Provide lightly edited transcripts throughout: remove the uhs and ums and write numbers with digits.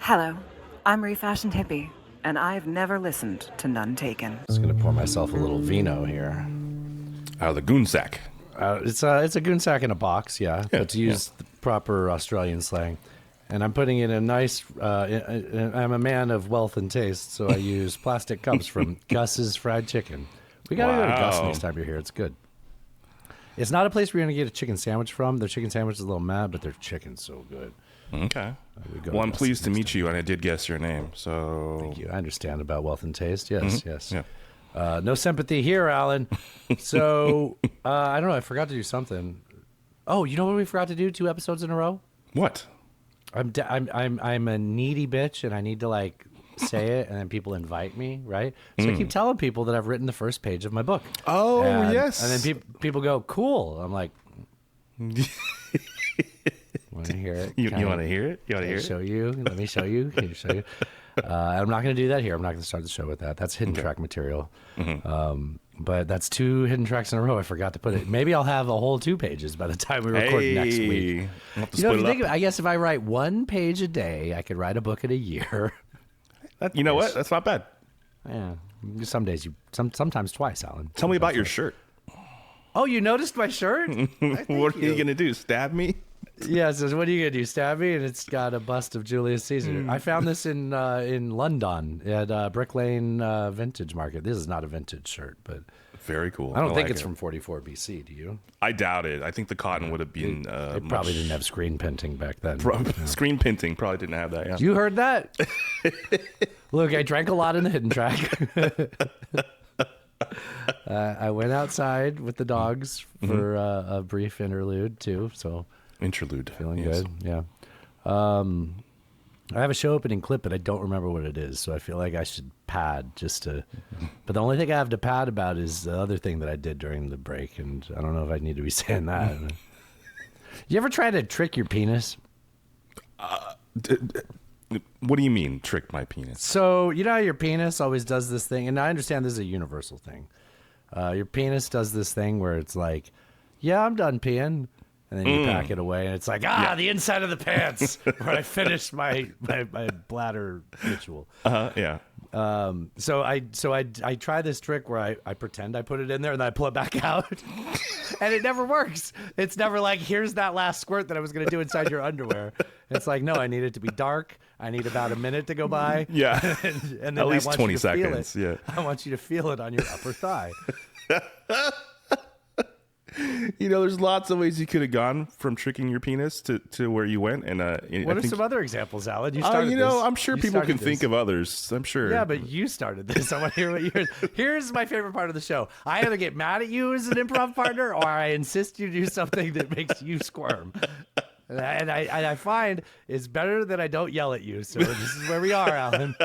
Hello, I'm Refashioned Hippie, and I've never listened to None Taken. Just gonna pour myself a little vino here. Out of the goon sack. It's a goon sack in a box, yeah, but to use the proper Australian slang. And I'm putting in a nice, I'm a man of wealth and taste, so I use plastic cups from Gus's Fried Chicken. We gotta go to Gus next time you're here. It's good. It's not a place where you're gonna get a chicken sandwich from. Their chicken sandwich is a little mad, but their chicken's so good. Okay. Well, I'm pleased to meet you, and I did guess your name, so... Thank you. I understand about wealth and taste. Yes, yes. Yeah. No sympathy here, Alan. So, I don't know. I forgot to do something. Oh, you know what we forgot to do 2 episodes in a row? What? I'm a needy bitch, and I need to, like, say it, and then people invite me, right? So I keep telling people that I've written the first page of my book. Oh, yes. And then people go, cool. I'm like... Want to hear it? You want to hear it? You want to hear it? Show you. Let me show you. Can you show you? I'm not going to do that here. I'm not going to start the show with that. That's hidden track material. But that's 2 hidden tracks in a row. I forgot to put it. Maybe I'll have a whole 2 pages by the time we record next week. You know, if you think I guess if I write 1 page a day, I could write a book in a year. You know what? That's not bad. Yeah. Some days sometimes twice, Alan. Tell me about your shirt. Oh, you noticed my shirt? What are you going to do? Stab me? Yeah, it says, what are you going to do, stab me? And it's got a bust of Julius Caesar. I found this in London at Brick Lane Vintage Market. This is not a vintage shirt, but... Very cool. I don't think it's from 44 BC, do you? I doubt it. I think the cotton would have been... It probably didn't have screen printing back then. Screen printing probably didn't have that, yeah. You heard that? Look, I drank a lot in the hidden track. I went outside with the dogs for a brief interlude, too, so... Interlude. Feeling good, yeah. I have a show opening clip, but I don't remember what it is, so I feel like I should pad just to... But the only thing I have to pad about is the other thing that I did during the break, and I don't know if I need to be saying that. You ever try to trick your penis? What do you mean, trick my penis? So, you know how your penis always does this thing, and I understand this is a universal thing. Your penis does this thing where it's like, yeah, I'm done peeing. And then you pack it away, and it's like, the inside of the pants, where I finished my bladder ritual. Yeah. So I try this trick where I pretend I put it in there, and then I pull it back out, and it never works. It's never like, here's that last squirt that I was going to do inside your underwear. It's like, no, I need it to be dark. I need about a minute to go by. Yeah. and then at least 20 seconds. Yeah. I want you to feel it on your upper thigh. You know, there's lots of ways you could have gone from tricking your penis to where you went. And what are some other examples, Alan? You started this. I'm sure people can think of others. I'm sure. Yeah, but you started this. I want to hear what yours. Here's my favorite part of the show. I either get mad at you as an improv partner, or I insist you do something that makes you squirm. And I find it's better that I don't yell at you. So this is where we are, Alan.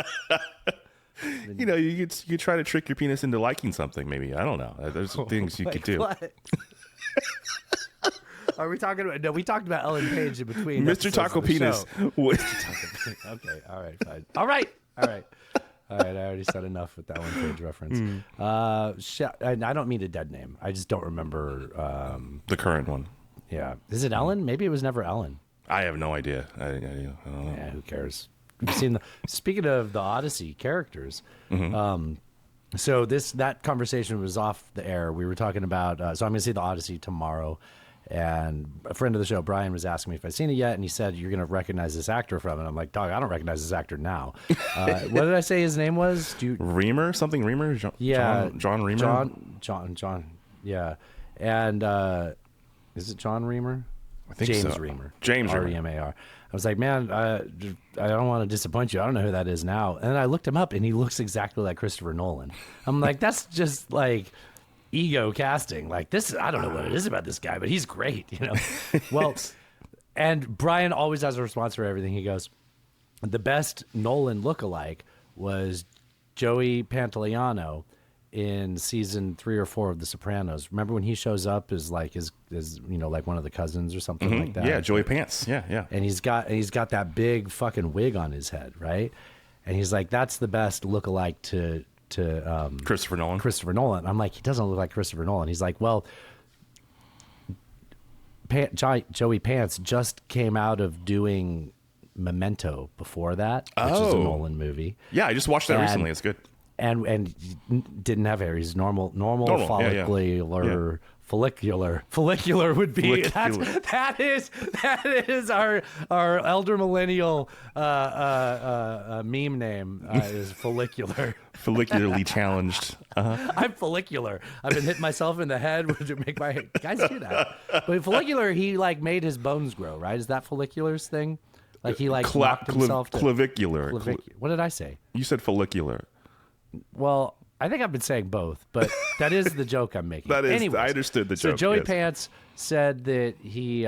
You know, you could try to trick your penis into liking something. Maybe, I don't know. There's things you could do. What? Are we talking about? No, we talked about Ellen Page in between. Mr. Taco Penis. Okay, all right, fine. All right. I already said enough with that one Page reference. I don't mean a dead name. I just don't remember the current one. Yeah, is it Ellen? Maybe it was never Ellen. I have no idea. I don't know. Yeah, who cares? You've seen speaking of the Odyssey characters. So that conversation was off the air. We were talking about, so I'm going to see the Odyssey tomorrow. And a friend of the show, Brian, was asking me if I'd seen it yet. And he said, you're going to recognize this actor from it. I'm like, dog, I don't recognize this actor now. What did I say his name was? Reamer? Something Reamer? John Reamer? John. Yeah. And is it John Reamer? I think James so. Reamer. James R-E-M-A-R. I was like, man, I don't want to disappoint you. I don't know who that is now. And then I looked him up, and he looks exactly like Christopher Nolan. I'm like, that's just like ego casting. Like this, I don't know what it is about this guy, but he's great, you know. Well, and Brian always has a response for everything. He goes, the best Nolan lookalike was Joey Pantoliano in season 3 or 4 of The Sopranos. Remember when he shows up as like his you know, like one of the cousins or something like that? Yeah, Joey Pants. Yeah. And he's got that big fucking wig on his head, right? And he's like, that's the best lookalike to Christopher Nolan. I'm like, he doesn't look like Christopher Nolan. He's like, well, Joey Pants just came out of doing Memento before that, which is a Nolan movie. Yeah, I just watched that recently. It's good. And didn't have hair. He's normal follicular. Follicular would be that is our elder millennial meme name is follicular. Follicularly challenged. I'm follicular. I've been hitting myself in the head to make my guys do that. But follicular, he like made his bones grow. Right? Is that follicular's thing? Like he like knocked himself to clavicular. What did I say? You said follicular. Well, I think I've been saying both, but that is the joke I'm making. That is, anyways, I understood the joke. So Joey yes. Pants said that he,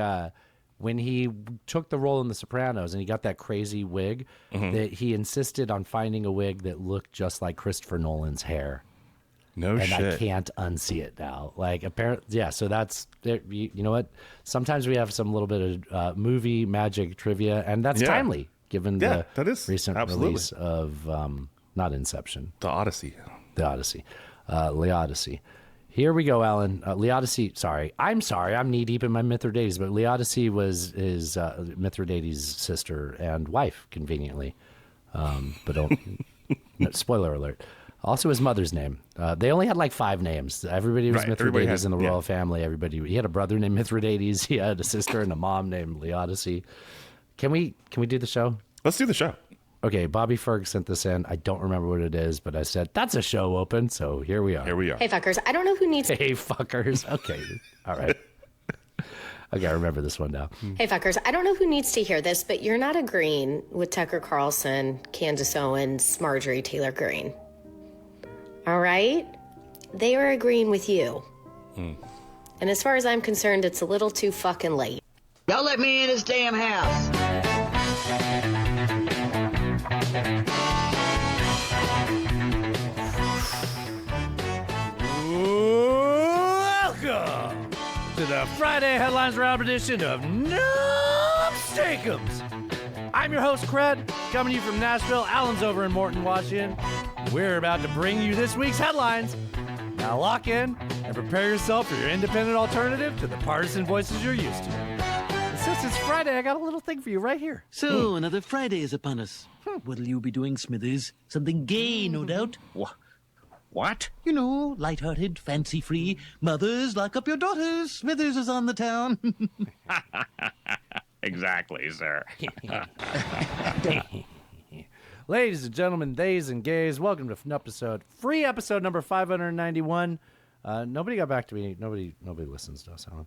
when he took the role in The Sopranos and he got that crazy wig, that he insisted on finding a wig that looked just like Christopher Nolan's hair. No and shit. I can't unsee it now. Like apparently, yeah. So that's you know what? Sometimes we have some little bit of movie magic trivia, and that's timely given the recent release of not Inception, The Odyssey. Leodyssey. Here we go, Alan. Leodyssey. Sorry, I'm knee deep in my Mithridates, but Leodyssey was his Mithridates' sister and wife, conveniently. But don't. No, spoiler alert. Also, his mother's name. They only had like 5 names. Everybody was Mithridates in the royal family. He had a brother named Mithridates. He had a sister and a mom named Leodyssey. Can we do the show? Let's do the show. Okay, Bobby Ferg sent this in. I don't remember what it is, but I said, that's a show open, so here we are. Hey, fuckers, I don't know who needs... Hey, fuckers. Okay, all right. Okay, I remember this one now. Hey, fuckers, I don't know who needs to hear this, but you're not agreeing with Tucker Carlson, Candace Owens, Marjorie Taylor Greene. All right? They are agreeing with you. And as far as I'm concerned, it's a little too fucking late. Y'all let me in this damn house. Welcome to the Friday Headlines Round edition of No Steakums. I'm your host, Cred, coming to you from Nashville. Alan's over in Morton, Washington. We're about to bring you this week's headlines. Now lock in and prepare yourself for your independent alternative to the partisan voices you're used to. And since it's Friday, I got a little thing for you right here. So, another Friday is upon us. What'll you be doing, Smithers? Something gay, no doubt. What? You know, lighthearted, fancy-free. Mothers, lock up your daughters. Smithers is on the town. Exactly, sir. Ladies and gentlemen, theys and gays, welcome to free episode number 591. Nobody got back to me. Nobody listens to us, Alan.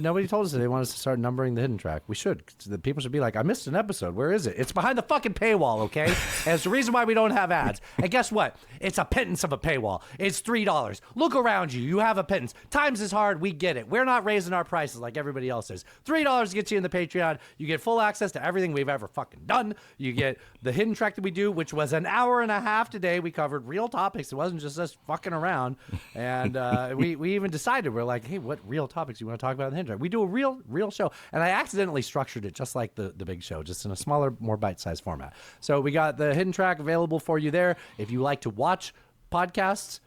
Nobody told us that they want us to start numbering the hidden track. We should. The people should be like, I missed an episode. Where is it? It's behind the fucking paywall, okay? And it's the reason why we don't have ads. And guess what? It's a pittance of a paywall. It's $3. Look around you. You have a pittance. Times is hard. We get it. We're not raising our prices like everybody else is. $3 gets you in the Patreon. You get full access to everything we've ever fucking done. You get the hidden track that we do, which was an hour and a half today. We covered real topics. It wasn't just us fucking around. And we even decided, we're like, hey, what real topics do you want to talk about in the hidden track? We do a real show. And I accidentally structured it just like the big show, just in a smaller, more bite-sized format. So we got the hidden track available for you there. If you like to watch podcasts,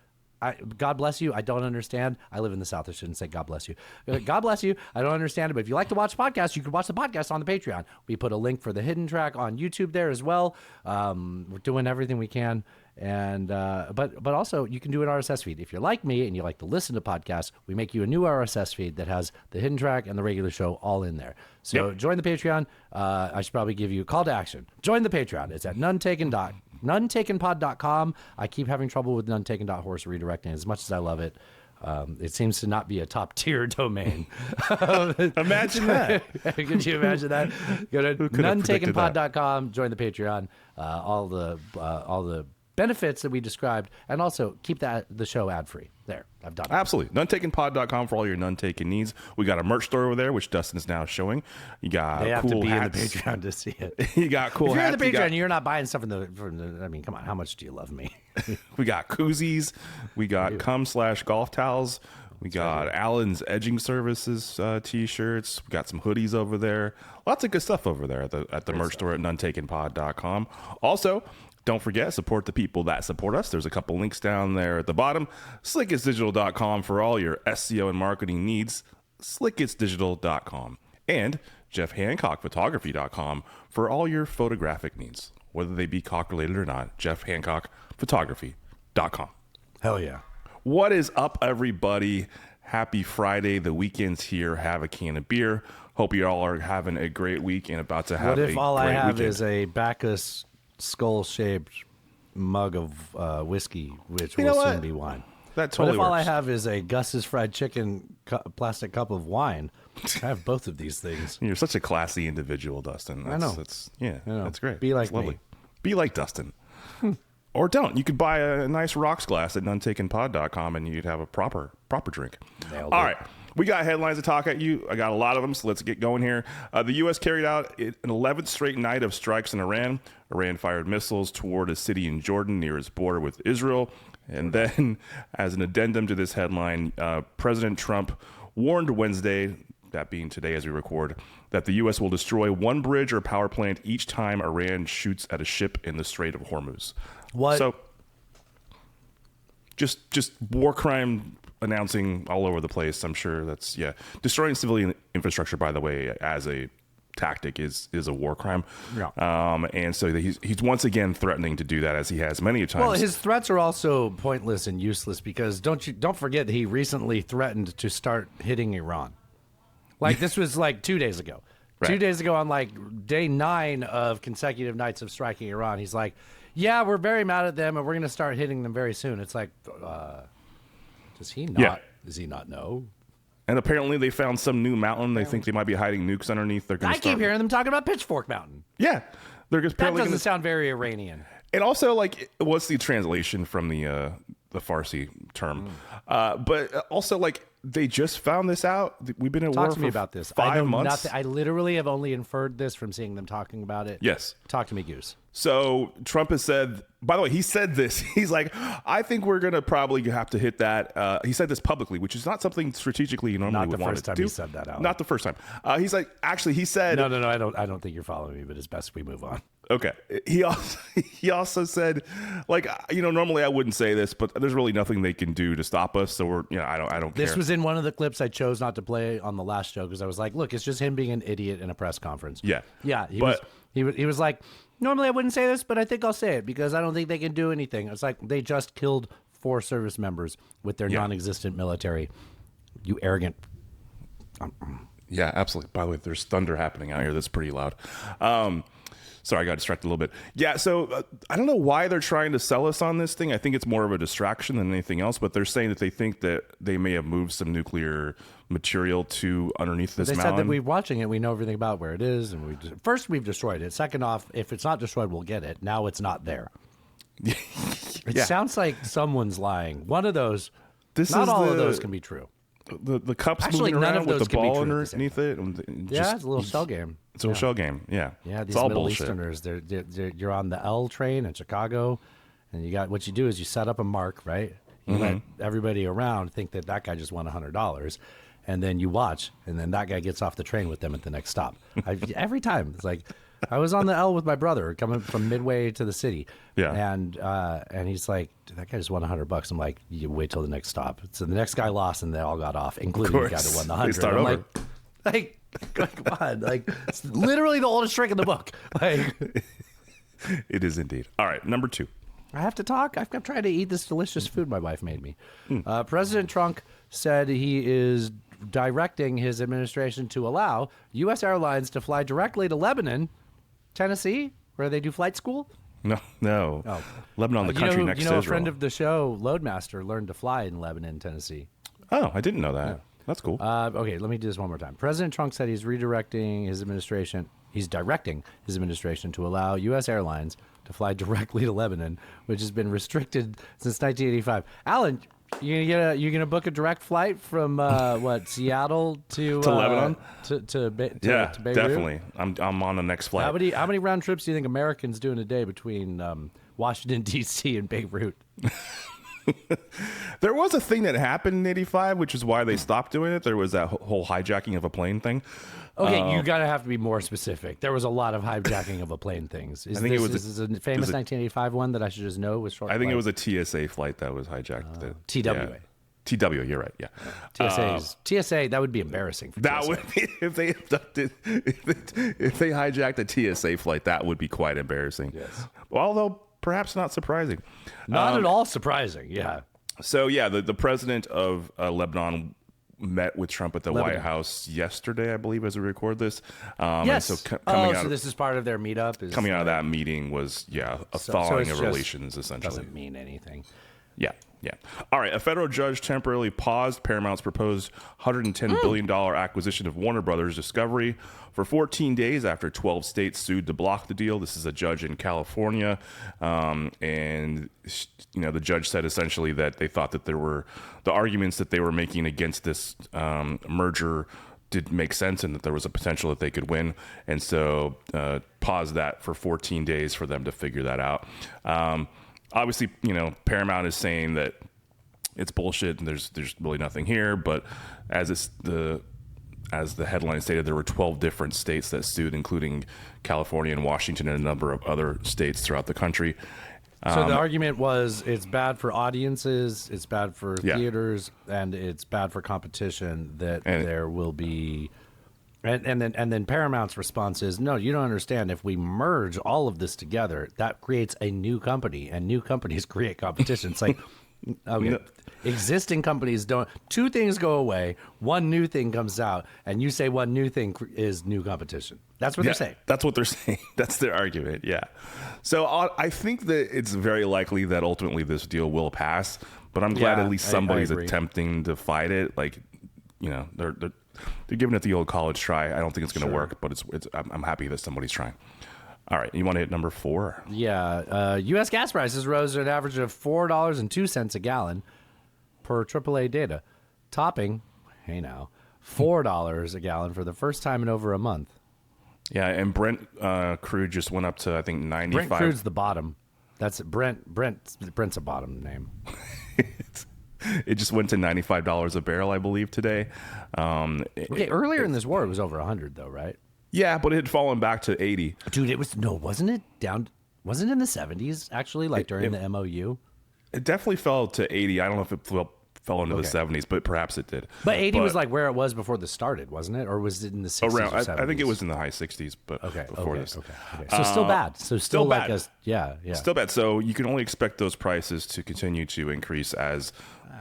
God bless you. I don't understand. I live in the South. I shouldn't say God bless you. God bless you. I don't understand it. But if you like to watch podcasts, you can watch the podcast on the Patreon. We put a link for the hidden track on YouTube there as well. We're doing everything we can. And but also you can do an RSS feed. If you're like me and you like to listen to podcasts, we make you a new RSS feed that has the hidden track and the regular show all in there. So join the Patreon. I should probably give you a call to action. Join the Patreon. It's at nonetakenpod.com. I keep having trouble with nonetaken.horse redirecting. As much as I love it, it seems to not be a top tier domain. Imagine that. Could you imagine that? Go to nonetakenpod.com, join the Patreon, all the benefits that we described, and also keep the show ad-free. There, I've done it. Absolutely. Nonetakenpod.com for all your none-taken needs. We got a merch store over there, which Dustin is now showing. You got they have cool to be hats. in the Patreon to see it. You got cool if you're hats. in the Patreon, you're not buying stuff from the. I mean, come on, how much do you love me? We got koozies. We got cum/golf towels. We got Alan's Edging Services t-shirts. We got some hoodies over there. Lots of good stuff over there at the merch store at nonetakenpod.com. Also, don't forget, support the people that support us. There's a couple links down there at the bottom. Slickitsdigital.com for all your SEO and marketing needs. Slickitsdigital.com. And JeffHancockPhotography.com for all your photographic needs, whether they be cock related or not. JeffHancockPhotography.com. Hell yeah. What is up, everybody? Happy Friday. The weekend's here. Have a can of beer. Hope you all are having a great week and about to have What if all I have weekend. is a Bacchus skull-shaped mug of whiskey, which You know will what? soon be wine? That totally What if all I works. have is a Gus's fried chicken plastic cup of wine? I have both of these things. You're such a classy individual, Dustin. I know. Yeah, I know. that's great. Be like It's lovely. me. Be like Dustin. Or don't. You could buy a nice rocks glass at nuntakenpod.com and you'd have a proper drink. Nailed All it. right. We got headlines to talk at you. I got a lot of them, so let's get going here. The U.S. carried out an 11th straight night of strikes in Iran. Iran fired missiles toward a city in Jordan near its border with Israel. And then, as an addendum to this headline, President Trump warned Wednesday, that being today as we record, that the U.S. will destroy one bridge or power plant each time Iran shoots at a ship in the Strait of Hormuz. What? So, just war crime announcing all over the place. I'm sure that's, destroying civilian infrastructure, by the way, as a tactic is a war crime. Yeah. And so he's once again threatening to do that, as he has many times. Well, his threats are also pointless and useless because don't forget that he recently threatened to start hitting Iran. Like this was like 2 days ago. Right. 2 days ago on like day 9 of consecutive nights of striking Iran, he's like, yeah, we're very mad at them and we're going to start hitting them very soon. It's like, does he not? Yeah. Does he not know? And apparently they found some new mountain. They think they might be hiding nukes underneath. They're going I keep hearing them talking about Pitchfork Mountain. Yeah. They're just That apparently doesn't gonna, sound very Iranian. and also, like, what's the translation from the Farsi term? But also, like, they just found this out. We've been at war Talk to for me about this. 5 I know months. nothing. I literally have only inferred this from seeing them talking about it. Yes. Talk to me, Goose. So Trump has said, by the way, he said this. He's like, I think we're going to probably have to hit that. He said this publicly, which is not something strategically you normally Not would the want first to time do. he said that, Alan. Not the first time. He's like, actually, he said, No, I don't think you're following me, but it's best we move on. okay. He also said, like, normally I wouldn't say this, but there's really nothing they can do to stop us. So we're, I don't care. This was in one of the clips I chose not to play on the last show because I was like, look, it's just him being an idiot in a press conference. Yeah. Yeah. He was like, normally I wouldn't say this, but I think I'll say it because I don't think they can do anything. It's like they just killed 4 service members with their non-existent military. You arrogant. Yeah, absolutely. By the way, there's thunder happening out here. That's pretty loud. Sorry, I got distracted a little bit. Yeah, so I don't know why they're trying to sell us on this thing. I think it's more of a distraction than anything else, but they're saying that they think that they may have moved some nuclear material to underneath this They mountain. said that we're watching it. We know everything about where it is. And first, we've destroyed it. Second off, if it's not destroyed, we'll get it. Now it's not there. It sounds like someone's lying. One of those. Not all of those can be true. The cup's Actually, moving none around of with those the can be ball true at the same underneath it. And Yeah, just- it's a little shell game. It's a little shell game. Yeah. Yeah, It's these all Middle bullshit. Easterners, you're on the L train in Chicago, and what you do is you set up a mark, right? You let everybody around think that guy just won $100, and then you watch, and then that guy gets off the train with them at the next stop. Every time, it's like I was on the L with my brother coming from Midway to the city, and he's like, that guy just won $100. I'm like, you wait till the next stop. So the next guy lost, and they all got off, including the guy that won the They 100. start I'm over. like, come on, like it's literally the oldest trick in the book. Like, It is indeed. All right, number 2. I have to talk. I've tried to eat this delicious food my wife made me. President Trump said he is directing his administration to allow U.S. airlines to fly directly to Lebanon, Tennessee, where they do flight school. No. Oh. Lebanon, the country next to Israel. A friend of the show, Loadmaster, learned to fly in Lebanon, Tennessee. Oh, I didn't know that. That's cool. Okay, let me do this one more time. President Trump said he's directing his administration to allow U.S. airlines to fly directly to Lebanon, which has been restricted since 1985. Alan, you gonna book a direct flight from Seattle to Lebanon? to Beirut? Definitely. I'm on the next flight. How many round trips do you think Americans do in a day between Washington D.C. and Beirut? There was a thing that happened in '85, which is why they stopped doing it. There was that whole hijacking of a plane thing. Okay, you gotta have to be more specific. There was a lot of hijacking of a plane things. I think it was is this a famous 1985 one that I should just know was short. I think it flight? was a TSA flight that was hijacked. TWA. TW, you're right. Yeah. TSA, that would be embarrassing for That TSA. would be if they abducted, if they hijacked a TSA flight, that would be quite embarrassing. Yes. Although perhaps not surprising. Not at all surprising. Yeah. So yeah, the president of Lebanon met with Trump at the White House yesterday, I believe, as we record this. Yes. And so coming out, so this is part of their meetup. coming out of that meeting was a thawing of relations, essentially. Doesn't mean anything. Yeah. All right. A federal judge temporarily paused Paramount's proposed $110 billion acquisition of Warner Brothers Discovery for 14 days after 12 states sued to block the deal. This is a judge in California. And, the judge said essentially that they thought that the arguments that they were making against this merger did make sense and that there was a potential that they could win. And so paused that for 14 days for them to figure that out. Obviously, Paramount is saying that it's bullshit and there's really nothing here. But as the headline stated, there were 12 different states that sued, including California and Washington and a number of other states throughout the country. So the argument was it's bad for audiences, it's bad for theaters, and it's bad for competition that there will be. And then Paramount's response is, no, you don't understand. If we merge all of this together, that creates a new company, and new companies create competition. It's like, okay, existing companies don't. Two things go away, one new thing comes out, and you say one new thing is new competition. That's what they're saying. That's what they're saying. That's their argument. Yeah. So I think that it's very likely that ultimately this deal will pass. But I'm glad at least somebody's attempting to fight it. Like, they're giving it the old college try. I don't think it's going to work, but I'm happy that somebody's trying. All right, you want to hit number 4? Yeah, U.S. gas prices rose at an average of $4.02 a gallon per AAA data, topping, $4 a gallon for the first time in over a month. Yeah, and Brent crude just went up to, I think, 95. Brent crude's the bottom. That's Brent's a bottom name. It just went to $95 a barrel, I believe, today. Earlier in this war, it was over 100, though, right? Yeah, but it had fallen back to 80. Dude, wasn't it down? Wasn't it in the 70s, actually, during the MOU? It definitely fell to 80. I don't know if it fell into the 70s, but perhaps it did. But 80 was where it was before this started, wasn't it? Or was it in the 60s or 70s? I think it was in the high 60s, but before this. Okay. So still bad. So still bad. Yeah. Still bad. So you can only expect those prices to continue to increase as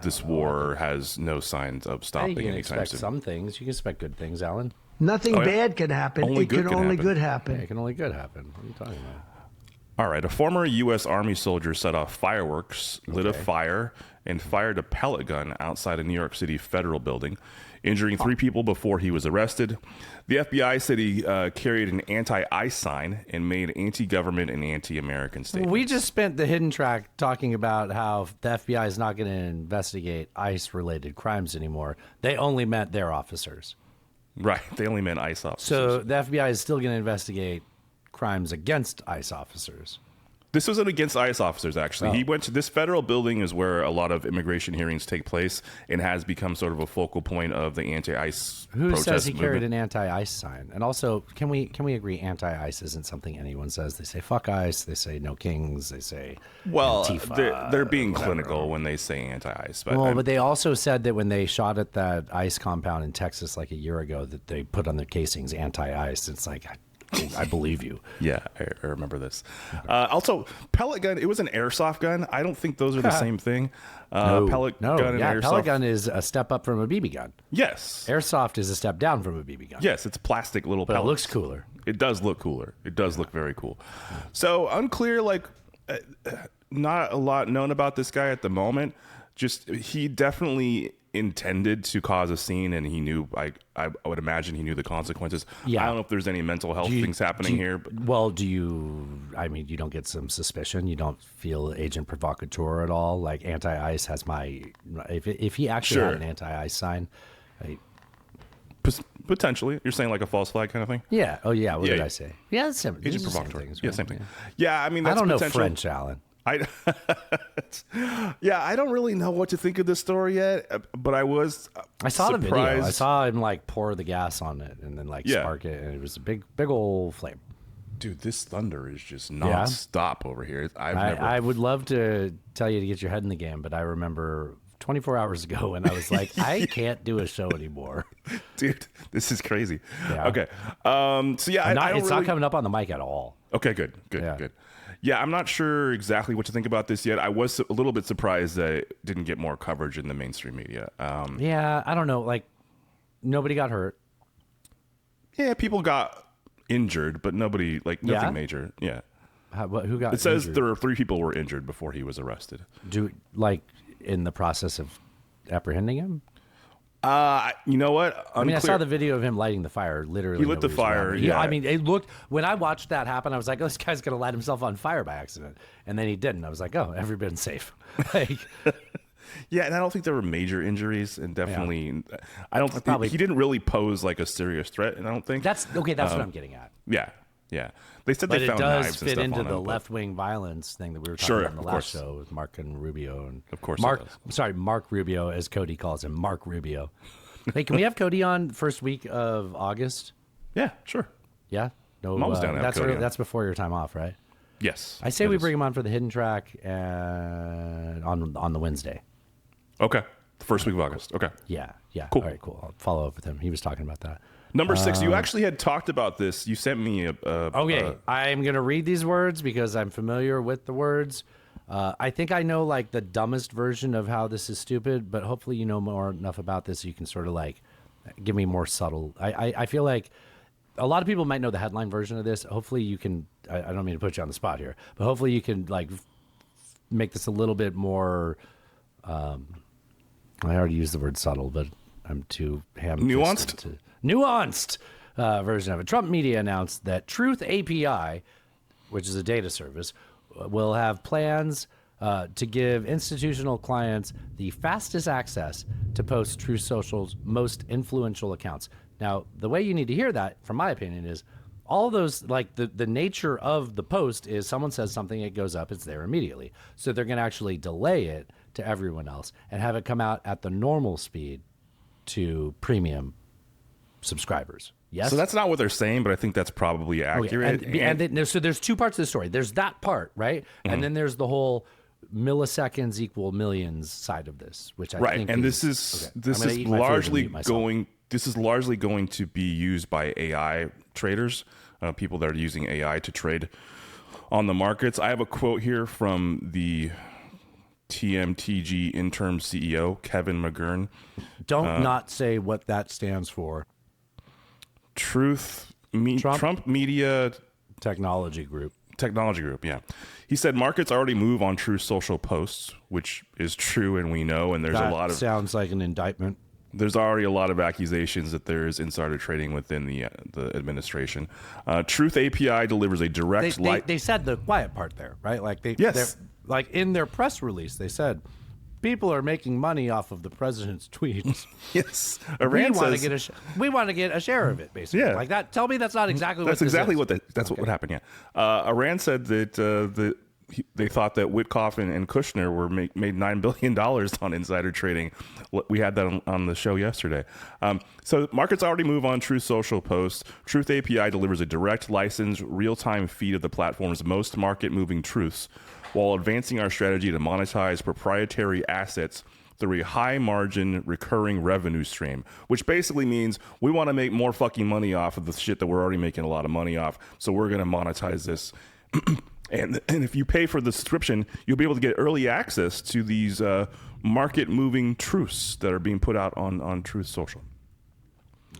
this war has no signs of stopping anytime soon. You can expect some things. You can expect good things, Alan. Nothing bad can happen. Only It can only good Yeah, happen. it can only good happen. What are you talking about? All right. A former U.S. Army soldier set off fireworks, lit a fire, and fired a pellet gun outside a New York City federal building, injuring 3 people before he was arrested. The FBI said he carried an anti-ICE sign and made anti-government and anti-American statements. We just spent the hidden track talking about how the FBI is not going to investigate ICE-related crimes anymore. They only meant their officers. Right. They only meant ICE officers. So the FBI is still going to investigate crimes against ICE officers. This wasn't against ICE officers, actually. Oh. He went to this federal building is where a lot of immigration hearings take place and has become sort of a focal point of the anti-ICE Who protest says he carried movement. an anti-ICE sign? And also, can we agree anti-ICE isn't something anyone says? They say fuck ICE. They say no kings. They say Antifa, they're being whatever. clinical when they say anti-ICE. But they also said that when they shot at that ICE compound in Texas like a year ago, that they put on their casings anti-ICE. It's like, I believe you. Yeah, I remember this. Also, pellet gun, it was an airsoft gun. I don't think those are the same thing. Pellet gun and airsoft. Pellet gun is a step up from a BB gun. Yes. Airsoft is a step down from a BB gun. Yes, it's plastic little But pellets. it looks cooler. It does look cooler. It does look very cool. So unclear, not a lot known about this guy at the moment. Just he definitely intended to cause a scene, and he knew. I would imagine he knew the consequences. Yeah. I don't know if there's any mental health things happening here. But Well, you don't get some suspicion? You don't feel agent provocateur at all? Like anti-ICE has if he actually had an anti-ICE sign. potentially, you're saying like a false flag kind of thing. Yeah. Oh, yeah. What did I say? Yeah, it's same. Agent These are the same provocateur. things, Yeah, right? same thing. Yeah, I mean, I that's don't know potential. French, Alan. I don't really know what to think of this story yet, but I was I saw surprised. the video. I saw him pour the gas on it and then spark it, and it was a big old flame. Dude, this thunder is just non-stop over here. I would love to tell you to get your head in the game, but I remember 24 hours ago, and I was like, I can't do a show anymore. Dude, this is crazy. Yeah. Okay. So yeah, I don't it's really... not coming up on the mic at all. Okay, good. Yeah, I'm not sure exactly what to think about this yet. I was a little bit surprised that it didn't get more coverage in the mainstream media. Yeah, I don't know. Like, nobody got hurt. Yeah, people got injured, but nothing major. Yeah. Who got It says injured? there were 3 people were injured before he was arrested. In the process of apprehending him? You know what? Unclear. I mean, I saw the video of him lighting the fire. Literally, He lit the nobody was fire, around. yeah. I mean, it looked, when I watched that happen, I was like, oh, this guy's going to light himself on fire by accident. And then he didn't. I was like, oh, everybody's safe. Like, Yeah, and I don't think there were major injuries, and definitely, I don't think Probably- he didn't really pose like a serious threat, and I don't think that's what I'm getting at. Yeah. They said But they it found does knives and fit stuff into on the him, but- left-wing violence thing that we were talking Sure, about in the of last course. show with Mark and Rubio. And Of course it Mark, does. I'm sorry, Mark Rubio, as Cody calls him, Mark Rubio. Hey, can we have Cody on the first week of August? Yeah, sure. Yeah? No, I'm always down to have Cody on. that's before your time off, right? Yes. I say that we is. bring him on for the hidden track on the Wednesday. Okay. The first week of August. Okay. Yeah. Cool. All right, cool. I'll follow up with him. He was talking about that. Number 6, you actually had talked about this. You sent me a Okay, I'm going to read these words because I'm familiar with the words. I think I know like the dumbest version of how this is stupid, but hopefully you know more enough about this so you can sort of like give me more subtle. I feel like a lot of people might know the headline version of this. Hopefully you can, I don't mean to put you on the spot here, but hopefully you can like make this a little bit more, I already used the word subtle, but I'm too Nuanced? Nuanced version of it. Trump media announced that Truth API, which is a data service, will have plans to give institutional clients the fastest access to post Truth Social's most influential accounts. Now, the way you need to hear that, from my opinion, is all those, like the nature of the post is someone says something, it goes up, it's there immediately. So they're going to actually delay it to everyone else and have it come out at the normal speed to premium subscribers. Yes. So that's not what they're saying, but I think that's probably accurate. So there's 2 parts of the story. There's that part, right? Mm-hmm. And then there's the whole milliseconds equal millions side of this, which I think and is, this is largely going to be used by AI traders, people that are using AI to trade on the markets. I have a quote here from the TMTG interim CEO, Kevin McGurn. Don't not say what that stands for. Trump Media Technology Group. Technology Group, yeah. He said markets already move on Truth Social posts, which is true, and we know. And there's That a lot of sounds like an indictment. there's already a lot of accusations that there's insider trading within the administration. Truth API delivers a direct They said the quiet part there, right? Like Yes. like in their press release, they said people are making money off of the president's tweets. Yes, we Iran want says to get a share of it, basically. Yeah. Like that. Tell me that's not exactly that's what this exactly is. what happened. Yeah, Iran said that they thought that Witkoff and Kushner were made $9 billion on insider trading. We had that on the show yesterday. So markets already move on Truth Social posts. Truth API delivers a direct, licensed, real-time feed of the platform's most market-moving truths, while advancing our strategy to monetize proprietary assets through a high-margin, recurring revenue stream, which basically means we want to make more fucking money off of the shit that we're already making a lot of money off, so we're going to monetize this. And if you pay for the subscription, you'll be able to get early access to these market-moving truths that are being put out on Truth Social.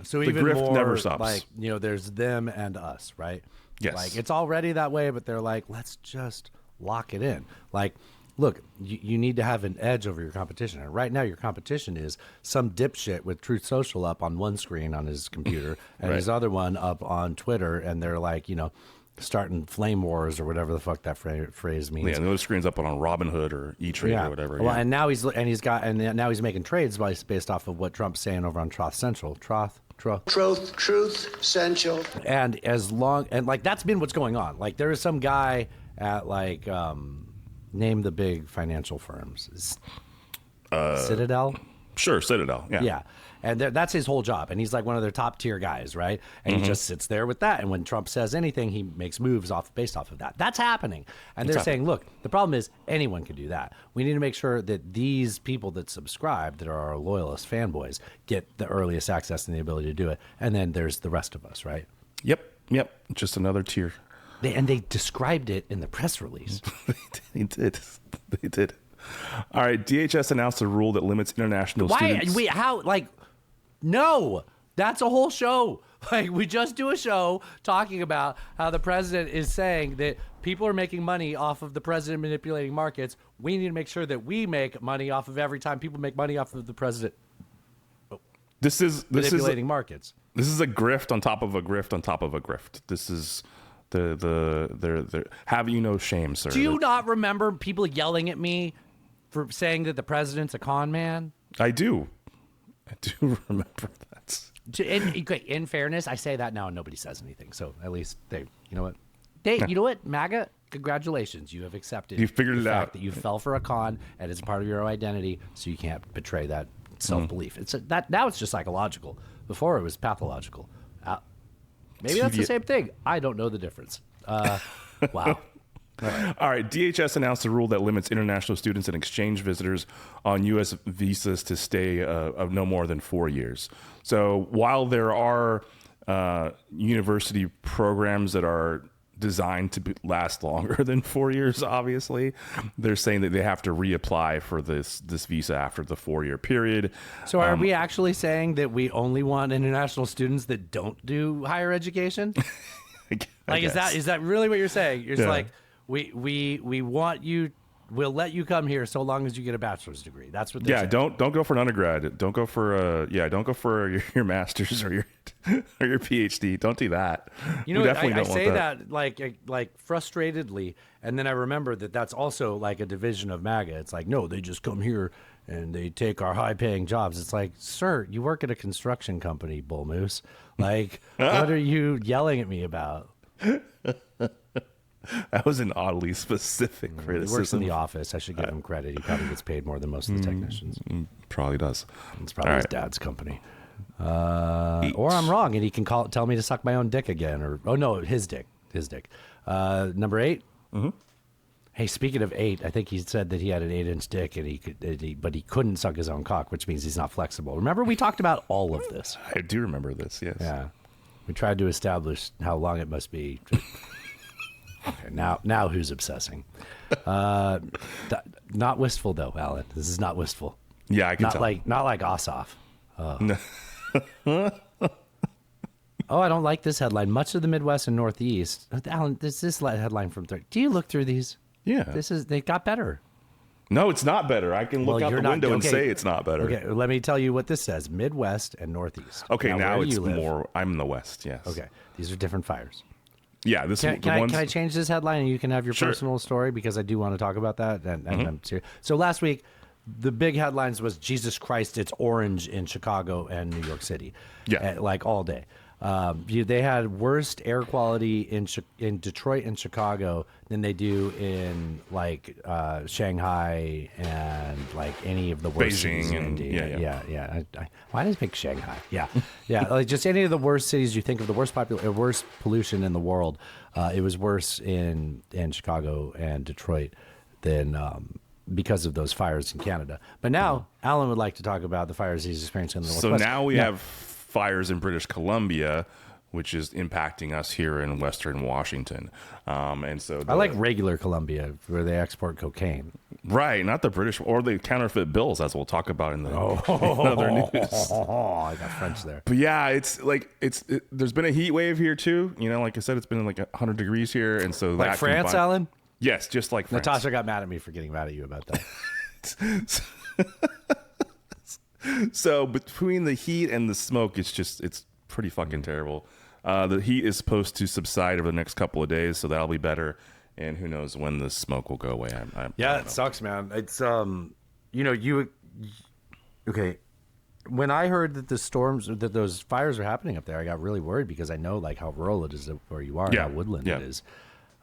So The even grift more never stops. like, there's them and us, right? Yes. Like it's already that way, but they're like, let's just lock it in. Like, look, you need to have an edge over your competition. And right now your competition is some dipshit with Truth Social up on one screen on his computer and Right. his other one up on Twitter. And they're like, starting flame wars or whatever the fuck that phrase means. Yeah, and those screens up on Robinhood or E-Trade or whatever. Well, yeah. and now he's making trades based off of what Trump's saying over on Truth Central. Truth, Central. And that's been what's going on. Like there is some guy at name the big financial firms. Citadel. Sure, Citadel. Yeah. Yeah. And that's his whole job. And he's like one of their top tier guys, right? And he just sits there with that. And when Trump says anything, he makes moves based off of that. That's happening. And they're saying, look, the problem is anyone can do that. We need to make sure that these people that subscribe, that are our loyalist fanboys, get the earliest access and the ability to do it. And then there's the rest of us, right? Yep. Just another tier. They described it in the press release. They did. All right. DHS announced a rule that limits international students. Wait, how? Like, no, that's a whole show. Like, we just do a show talking about how the president is saying that people are making money off of the president manipulating markets. We need to make sure that we make money off of every time people make money off of the president manipulating markets. This is a grift on top of a grift on top of a grift. This is the have you no shame, sir? Do you not remember people yelling at me for saying that the president's a con man? I do remember that. In fairness, I say that now and nobody says anything. So at least you know what, MAGA, congratulations. You have accepted. You figured it out. That you fell for a con and it's part of your identity, so you can't betray that self-belief. Now it's just psychological. Before it was pathological. Maybe that's the same thing. I don't know the difference. Wow. All right. DHS announced a rule that limits international students and exchange visitors on U.S. visas to stay of no more than 4 years. So while there are university programs that are designed to last longer than 4 years, obviously, they're saying that they have to reapply for this visa after the 4-year period. So are we actually saying that we only want international students that don't do higher education? Is that really what you're saying? You're just like, we want you. We'll let you come here so long as you get a bachelor's degree. That's what they're saying. Don't go for an undergrad. Don't go for your master's or your PhD. Don't do that. You know, I say that like frustratedly, and then I remember that that's also like a division of MAGA. It's like, no, they just come here and they take our high-paying jobs. It's like, sir, you work at a construction company, Bull Moose. Like, what are you yelling at me about? That was an oddly specific criticism. He works in the office. I should give him credit. He probably gets paid more than most of the technicians. Probably does. It's probably his dad's company. Or I'm wrong, and he can tell me to suck my own dick again. His dick. Number 8. Mm-hmm. Hey, speaking of 8, I think he said that he had an 8-inch dick, and but he couldn't suck his own cock, which means he's not flexible. Remember, we talked about all of this. I do remember this. Yes. Yeah. We tried to establish how long it must be. Okay, now who's obsessing? Not wistful though, Alan. This is not wistful. Yeah, I can tell. Not like Ossoff. No. Oh, I don't like this headline. Much of the Midwest and Northeast. Alan, this headline from 30. Do you look through these? Yeah. They got better. No, it's not better. I can look out the window and say it's not better. Okay, let me tell you what this says: Midwest and Northeast. Okay, now it's more. I'm in the West. Yes. Okay, these are different fires. Yeah, Can I change this headline and you can have your Sure. personal story, because I do want to talk about that. And I'm serious. So last week, the big headlines was Jesus Christ, it's orange in Chicago and New York City. Yeah, like all day. They had worse air quality in Detroit and Chicago than they do in like Shanghai and like any of the worst cities in India. Yeah. Why did I pick Shanghai? Yeah. Like just any of the worst cities you think of, the worst pollution in the world. It was worse in Chicago and Detroit than because of those fires in Canada. But now Alan would like to talk about the fires he's experiencing in the Northwest. So now we have fires in British Columbia, which is impacting us here in Western Washington. And so I like regular Columbia, where they export cocaine. Right, not the British or the counterfeit bills, as we'll talk about in other news. I got French there. But yeah, it's like there's been a heat wave here too. You know, like I said, it's been like 100 degrees here, and so like that France, Alan. Yes, just like France. Natasha got mad at me for getting mad at you about that. So between the heat and the smoke, it's pretty fucking terrible. The heat is supposed to subside over the next couple of days, so that'll be better. And who knows when the smoke will go away. It sucks, man. It's okay. When I heard that that those fires are happening up there, I got really worried, because I know like how rural it is where you are, and how woodland it is,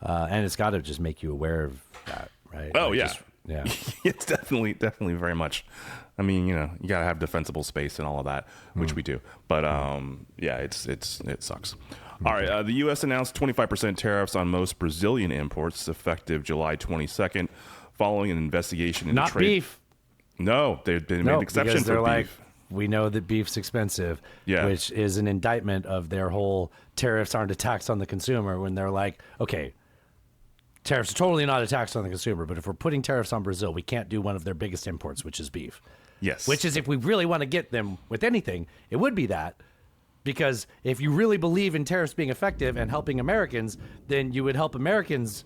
and it's got to just make you aware of that, right? Oh like yeah. Just Yeah. It's definitely very much. I mean, you gotta have defensible space and all of that, which we do. But yeah, it sucks. All right, the U.S. announced 25% tariffs on most Brazilian imports effective July 22nd, following an investigation into Not trade. beef. No, they've made No, an exception because they're for like, beef. we know that beef's expensive, Yeah. which is an indictment of their whole tariffs aren't a tax on the consumer, when they're like, okay, tariffs are totally not a tax on the consumer, but if we're putting tariffs on Brazil, we can't do one of their biggest imports, which is beef. Yes, Which is, if we really want to get them with anything, it would be that. Because if you really believe in tariffs being effective and helping Americans, then you would help Americans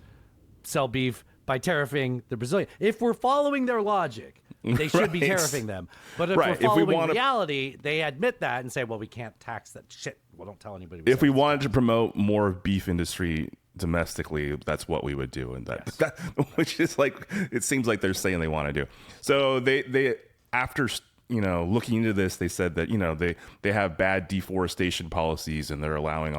sell beef by tariffing the Brazilian. If we're following their logic, they should be Right. tariffing them. But if Right. we're If we following wanna- reality, they admit that and say, well, we can't tax that shit. Well, don't tell anybody. if said we this. wanted to promote more beef industry domestically, that's what we would do, and that which is like, it seems like they're saying they want to do. So they after looking into this, they said that they have bad deforestation policies, and they're allowing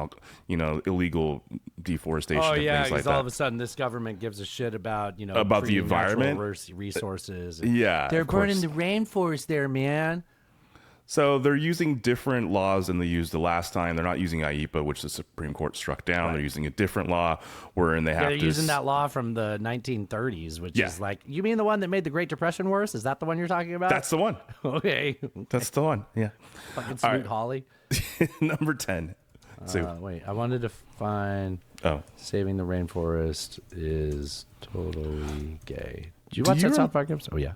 illegal deforestation. Oh and yeah, things like because all that. of a sudden this government gives a shit about About the free natural environment? resources. Yeah, they're of course. burning the rainforest there, man. So they're using different laws than they used the last time. They're not using IEPA, which the Supreme Court struck down. Right. They're using a different law wherein they have Yeah, they're to using that law from the 1930s, which Yeah. is like, you mean the one that made the Great Depression worse? Is that the one you're talking about? That's the one. okay. That's the one. Yeah. Fucking All Sweet right. Holly. Number 10. So, Wait, I wanted to find oh, saving the rainforest is totally gay. Did you Do watch you that rem- South Park episode? Oh yeah.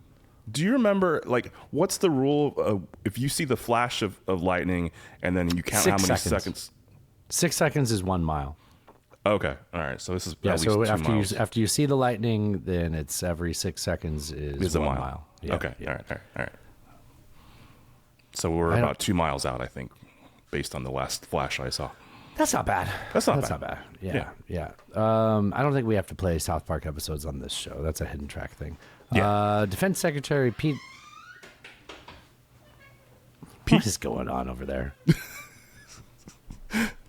do you remember, like, what's the rule of, if you see the flash of lightning and then you count 6 how many seconds. seconds? 6 seconds is 1 mile. Okay. All right. So this is Yeah, at so least 2 after miles. you see the lightning, then it's every 6 seconds is a 1 mile. mile. Yeah, Okay. yeah. All right. So we're I don't- about 2 miles out, I think, based on the last flash I saw. That's not bad. That's not That's bad. not bad. Yeah. I don't think we have to play South Park episodes on this show. That's a hidden track thing. Yeah. Defense Secretary Pete. What is going on over there?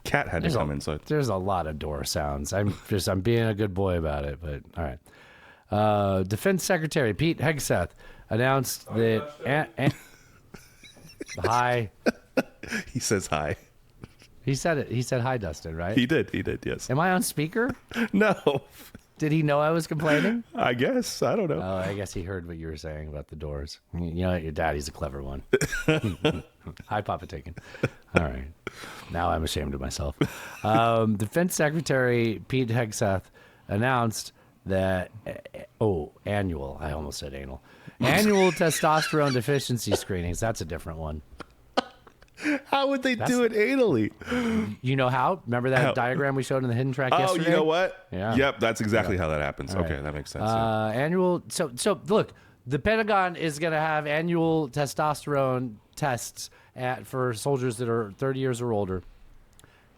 Cat had to come inside. There's a lot of door sounds. I'm being a good boy about it, but all right. Defense Secretary Pete Hegseth announced that. Hi. He says hi. He said it. He said hi, Dustin. Right? He did, yes. Am I on speaker? No. Did he know I was complaining? I guess. I don't know. Oh, I guess he heard what you were saying about the doors. You know, your daddy's a clever one. Hi, Papa Taken. All right. Now I'm ashamed of myself. Defense Secretary Pete Hegseth announced that, annual. I almost said anal. Annual testosterone deficiency screenings. That's a different one. How would they do it anally? You know how? Remember that How? diagram we showed in the hidden track Oh, yesterday? you know what? Yeah. Yep, that's exactly how that happens. Okay, that makes sense. yeah. Annual. So look, the Pentagon is going to have annual testosterone tests for soldiers that are 30 years or older.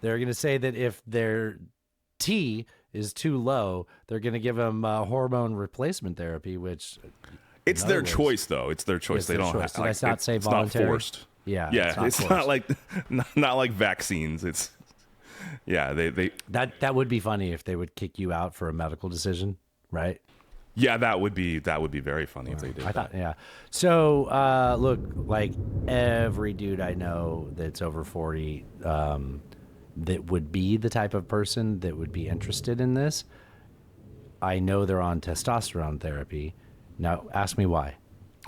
They're going to say that if their T is too low, they're going to give them hormone replacement therapy, which It's in their other words, choice, though. It's their choice. It's They their don't choice. have Did I not say it's voluntary? not forced. Yeah, Yeah, it's not not forced. like not like vaccines. It's they that would be funny if they would kick you out for a medical decision, right? yeah, that would be very funny if they did. I thought, yeah. So, look, like every dude I know that's over 40 that would be the type of person that would be interested in this, I know they're on testosterone therapy. Now, ask me why.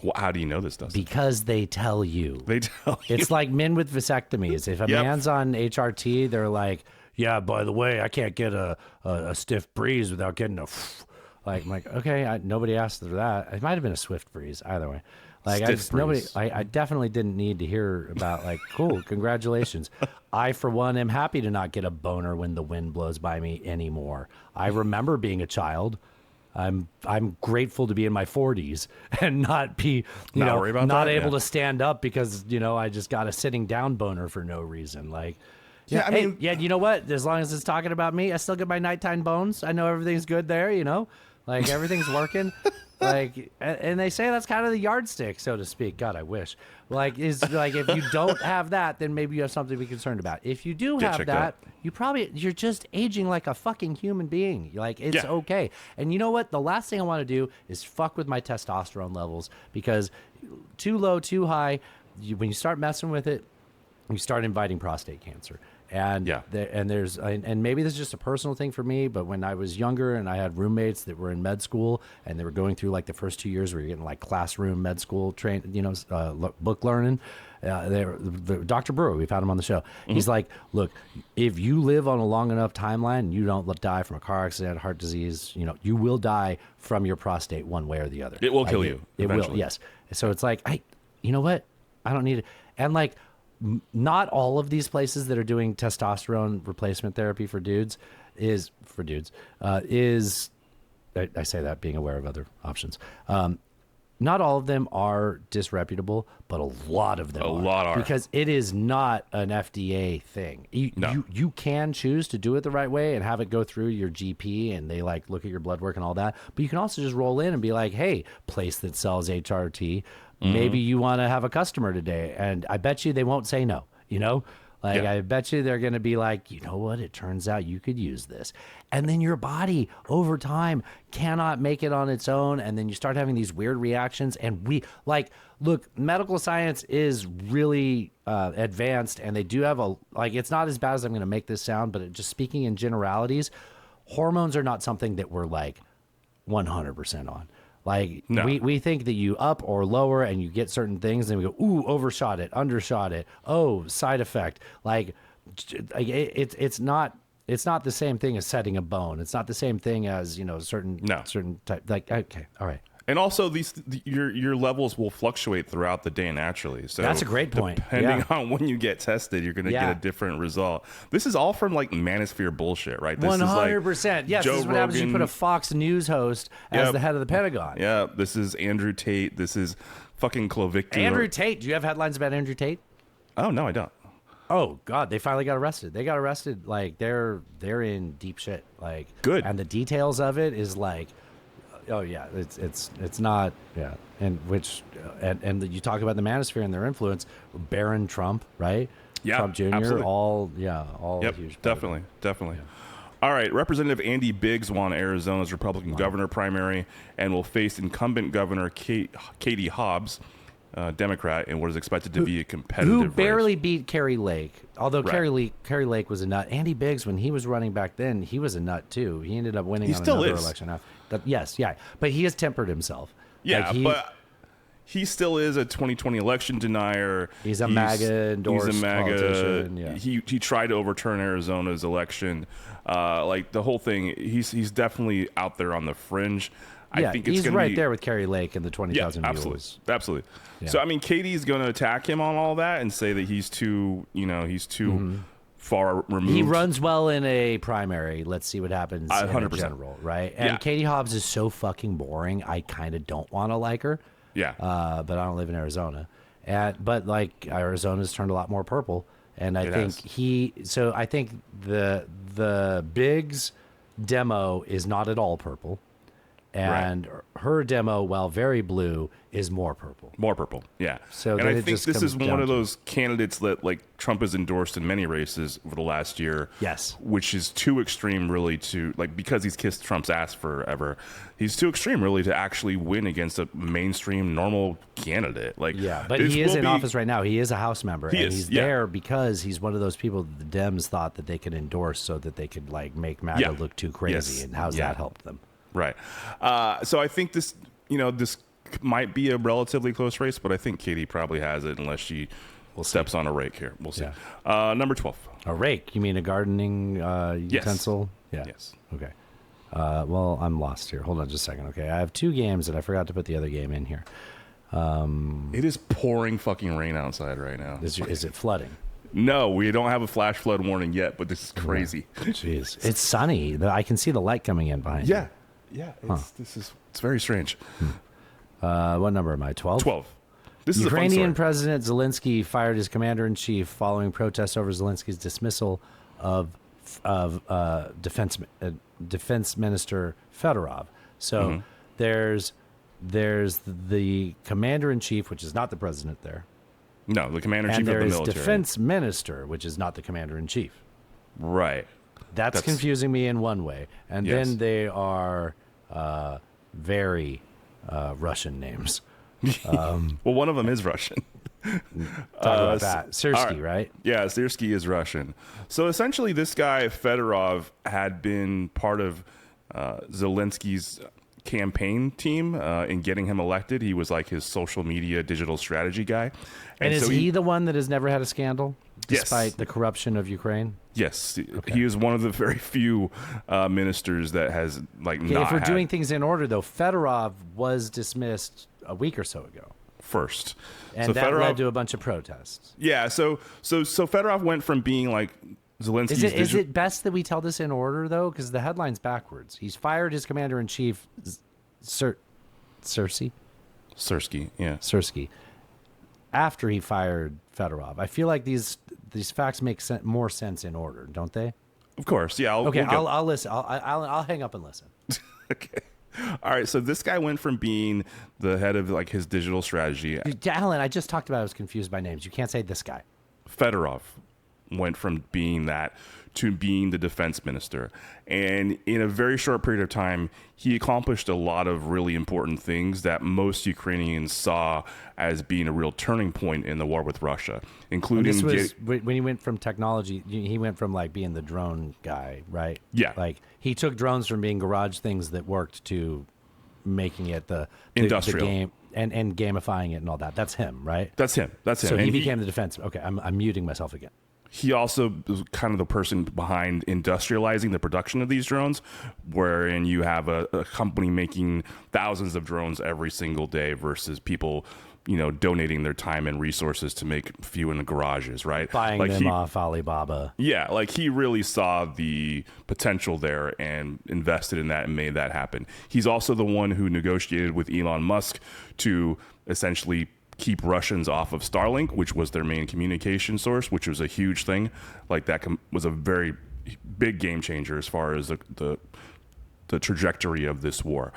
Well, how do you know this, Dustin? Because they tell you. They tell you. It's like men with vasectomies. If a Yep. man's on HRT, they're like, yeah, by the way, I can't get a stiff breeze without getting a like, I'm like, okay, nobody asked for that. It might have been a swift breeze, either way. Like, Stiff breeze. I definitely didn't need to hear about, like, cool, congratulations. I, for one, am happy to not get a boner when the wind blows by me anymore. I remember being a child. I'm grateful to be in my 40s and not be, Not worry about not that, able yeah. to stand up because, I just got a sitting down boner for no reason. Like, Yeah, I hey, mean- yeah, you know what? As long as it's talking about me, I still get my nighttime bones. I know everything's good there, Like, everything's working. Like, and they say that's kind of the yardstick, so to speak. God, I wish. Like, is like if you don't have that, then maybe you have something to be concerned about. If you do have checked that, out. you're just aging like a fucking human being. Like, it's Yeah. okay. And you know what? The last thing I want to do is fuck with my testosterone levels, because too low, too high, when you start messing with it, you start inviting prostate cancer. And Yeah. and maybe this is just a personal thing for me, but when I was younger and I had roommates that were in med school and they were going through like the first 2 years where you're getting like classroom med school book learning, Dr. Brewer, we've had him on the show. He's like, look, if you live on a long enough timeline and you don't die from a car accident, heart disease, you will die from your prostate one way or the other. It will kill you. It will, eventually. yes. So it's like, you know what? I don't need it. And like, not all of these places that are doing testosterone replacement therapy for dudes is I say that being aware of other options. Not all of them are disreputable, but a lot of them are. Because it is not an FDA thing. You can choose to do it the right way and have it go through your GP and they like look at your blood work and all that. But you can also just roll in and be like, hey, place that sells HRT, maybe you want to have a customer today. And I bet you they won't say no, Like, Yeah. I bet you they're going to be like, you know what? It turns out you could use this. And then your body over time cannot make it on its own. And then you start having these weird reactions. And look, medical science is really advanced. And they do have it's not as bad as I'm going to make this sound, but just speaking in generalities, hormones are not something that we're like 100% on. Like, No. we think that you up or lower and you get certain things, and we go, ooh, overshot it, undershot it. Oh, side effect. It's not the same thing as setting a bone. It's not the same thing as, certain type. Like, okay, all right. And also, your levels will fluctuate throughout the day naturally. So That's a great point. Depending Yeah. on when you get tested, you're going to Yeah. get a different result. This is all from like manosphere bullshit, right? This 100%. Yes, Joe this is what happens. You Rogan. put a Fox News host as Yep. the head of the Pentagon. Yeah, this is Andrew Tate. This is fucking Clovicular. Andrew Tate. Do you have headlines about Andrew Tate? Oh no, I don't. Oh God, they finally got arrested. They got arrested. Like they're in deep shit. Like Good. And the details of it is like, oh yeah, it's not, yeah. And and you talk about the manosphere and their influence. Barron Trump, right? Yeah, Trump Jr. absolutely. all Yep, huge. part of definitely, definitely. All right, Representative Andy Biggs won Arizona's Republican governor primary and will face incumbent governor Katie Hobbs, Democrat, in what is expected to be a competitive Who race. barely beat Carrie Lake. Although Right. Carrie Lake was a nut. Andy Biggs, when he was running back then, he was a nut too. He ended up winning He on still another is. election. Yes, yeah. But he has tempered himself. Yeah, Like, but he still is a 2020 election denier. He's a MAGA endorsed politician, yeah. He tried to overturn Arizona's election. Like the whole thing, he's definitely out there on the fringe. Yeah, I think it's he's gonna right be, there with Carrie Lake and the 20,000 Yeah, mules. absolutely, absolutely. So I mean, Katie's going to attack him on all that and say that he's too far removed. He runs well in a primary. Let's see what happens in a 100%. general, right? And Yeah. Katie Hobbs is so fucking boring. I kind of don't want to like her. Yeah. But I don't live in Arizona. But like Arizona's turned a lot more purple, and I think has. I think the Biggs demo is not at all purple, and her demo, while very blue, is more purple. More purple, yeah. So and then I it think just this comes is one down of to- those candidates that like Trump has endorsed in many races over the last year. Yes. Which is too extreme, really, to like because he's kissed Trump's ass forever. He's too extreme, really, to actually win against a mainstream normal candidate. Like, Yeah, but this he is will in be- office right now. He is a House member, He and is, he's yeah. there because he's one of those people that the Dems thought that they could endorse so that they could like make MAGA Yeah. look too crazy. Yes. And how's Yeah. that help them? Right. So I think this might be a relatively close race, but I think Katie probably has it unless she steps on a rake here. We'll see. Number 12. A rake? You mean a gardening utensil? Yeah. Yes. Okay. Well, I'm lost here. Hold on just a second. Okay, I have two games, and I forgot to put the other game in here. It is pouring fucking rain outside right now. Is it flooding? No, we don't have a flash flood warning yet, but this is crazy. Jeez, it's sunny. I can see the light coming in behind. Yeah. Yeah. It's very strange. You. What number am I? 12. 12. This is a Ukrainian fun story. President Zelensky fired his commander-in-chief following protests over Zelensky's dismissal of Defense Minister Fedorov. So there's there's the commander-in-chief, which is not the president there. No, the commander-in-chief And of there the is military. defense minister, which is not the commander-in-chief. Right. That's confusing me in one way. And Yes. then they are very Russian names. Well, one of them is Russian. Talk about that. Sersky, all right. right? Yeah, Sersky is Russian. So essentially, this guy, Fedorov, had been part of Zelensky's campaign team in getting him elected. He was like his social media digital strategy guy. And is so he the one that has never had a scandal, Yes. despite the corruption of Ukraine? Yes, he is one of the very few ministers that has like Okay, not if we're had doing things in order, though, Fedorov was dismissed a week or so ago. first. And so that Fedorov, led to a bunch of protests. yeah. So Fedorov went from being like Zelensky's. Is it best that we tell this in order, though? Because the headline's backwards. He's fired his commander-in-chief, Sersky, Sersky? after he fired Fedorov. I feel like these facts make more sense in order, don't they? Of course, yeah. Okay, we'll get- I'll listen. I'll hang up and listen. Okay. All right. So this guy went from being the head of like his digital strategy. Dude, Alan, I just talked about I was confused by names. You can't say this guy. Fedorov went from being that to being the defense minister. And in a very short period of time, he accomplished a lot of really important things that most Ukrainians saw as being a real turning point in the war with Russia, including This was when he went from technology. He went from like being the drone guy, right? Yeah. Like he took drones from being garage things that worked to making it the Industrial. game and gamifying it and all that. That's him, right? That's him. That's him. So he And became the defense. Okay, I'm muting myself again. he also was kind of the person behind industrializing the production of these drones, wherein you have a company making thousands of drones every single day versus people, donating their time and resources to make a few in the garages, right? Buying like them off Alibaba. Yeah, like he really saw the potential there and invested in that and made that happen. He's also the one who negotiated with Elon Musk to essentially keep Russians off of Starlink, which was their main communication source, which was a huge thing. Like that was a very big game changer as far as the trajectory of this war.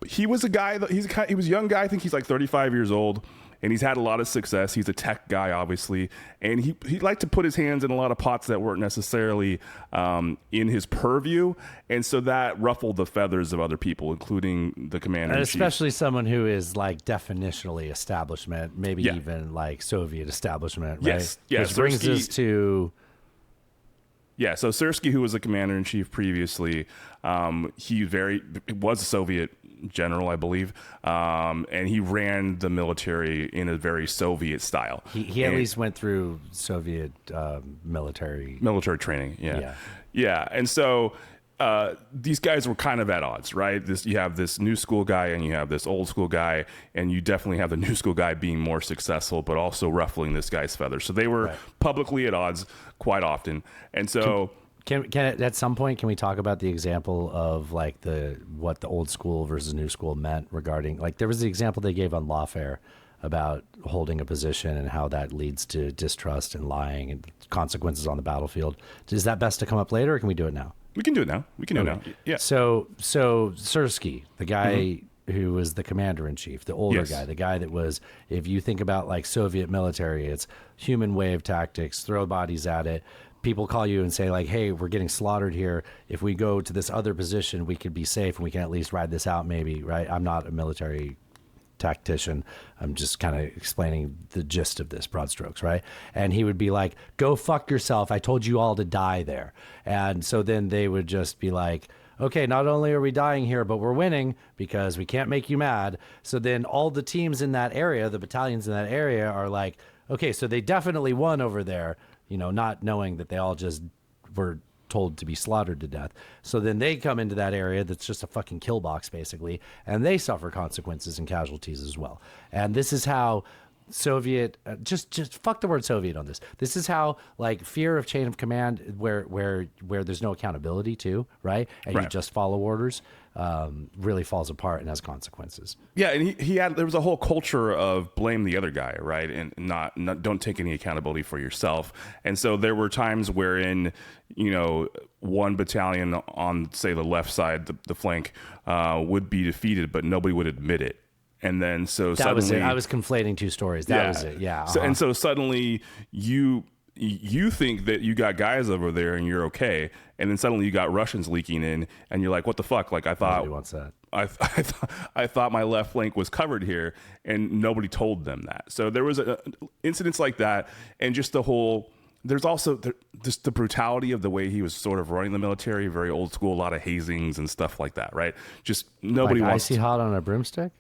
He was a guy that he was a young guy. I think he's like 35 years old, and he's had a lot of success. He's a tech guy, obviously, and he liked to put his hands in a lot of pots that weren't necessarily in his purview, and so that ruffled the feathers of other people, including the commander in chief. Especially someone who is like definitionally establishment, maybe Yeah. even like Soviet establishment, right? Yes. Yeah, Which brings Sersky- us to Yeah, so Sersky, who was a commander in chief previously, he was a Soviet general, I believe, and he ran the military in a very Soviet style. he at least went through Soviet military. military training. Yeah. And so these guys were kind of at odds, right? You have this new school guy and you have this old school guy, and you definitely have the new school guy being more successul, but also ruffling this guy's feathers. So they were publicly at odds quite often. And so Can at some point can we talk about the example of like what the old school versus new school meant regarding, like, there was the example they gave on lawfare about holding a position and how that leads to distrust and lying and consequences on the battlefield. Is that best to come up later, or can we do it now? we can do it now. Yeah. So Sersky, the guy who was the commander-in-chief, the older Yes. guy, the guy that was, if you think about like Soviet military, it's human wave tactics, throw bodies at it. People call you and say like, hey, we're getting slaughtered here. If we go to this other position, we could be safe and we can at least ride this out maybe, right? I'm not a military tactician. I'm just kind of explaining the gist of this, broad strokes, right? And he would be like, go fuck yourself. I told you all to die there. And so then they would just be like, okay, not only are we dying here, but we're winning because we can't make you mad. So then all the teams in that area, the battalions in that area are like, okay, so they definitely won over there, not knowing that they all just were told to be slaughtered to death. So then they come into that area that's just a fucking kill box basically, and they suffer consequences and casualties as well. And this is how Soviet, just fuck the word Soviet on this. This is how like fear of chain of command, where there's no accountability to, right? And you just follow orders, really falls apart and has consequences. Yeah, and there was a whole culture of blame the other guy, right? And not don't take any accountability for yourself. And so there were times wherein, one battalion on, say, the left side, the flank, would be defeated, but nobody would admit it. And then so that suddenly, was it. I was conflating two stories. That was it. Yeah. So, and so suddenly you think that you got guys over there and you're okay, and then suddenly you got Russians leaking in, and you're like, what the fuck? Like I thought. Nobody wants that. I thought my left flank was covered here, and nobody told them that. So there was incidents like that, and just the whole. There's also just the brutality of the way he was sort of running the military, very old school, a lot of hazings and stuff like that, right? Just nobody like wants icy hot on a broomstick.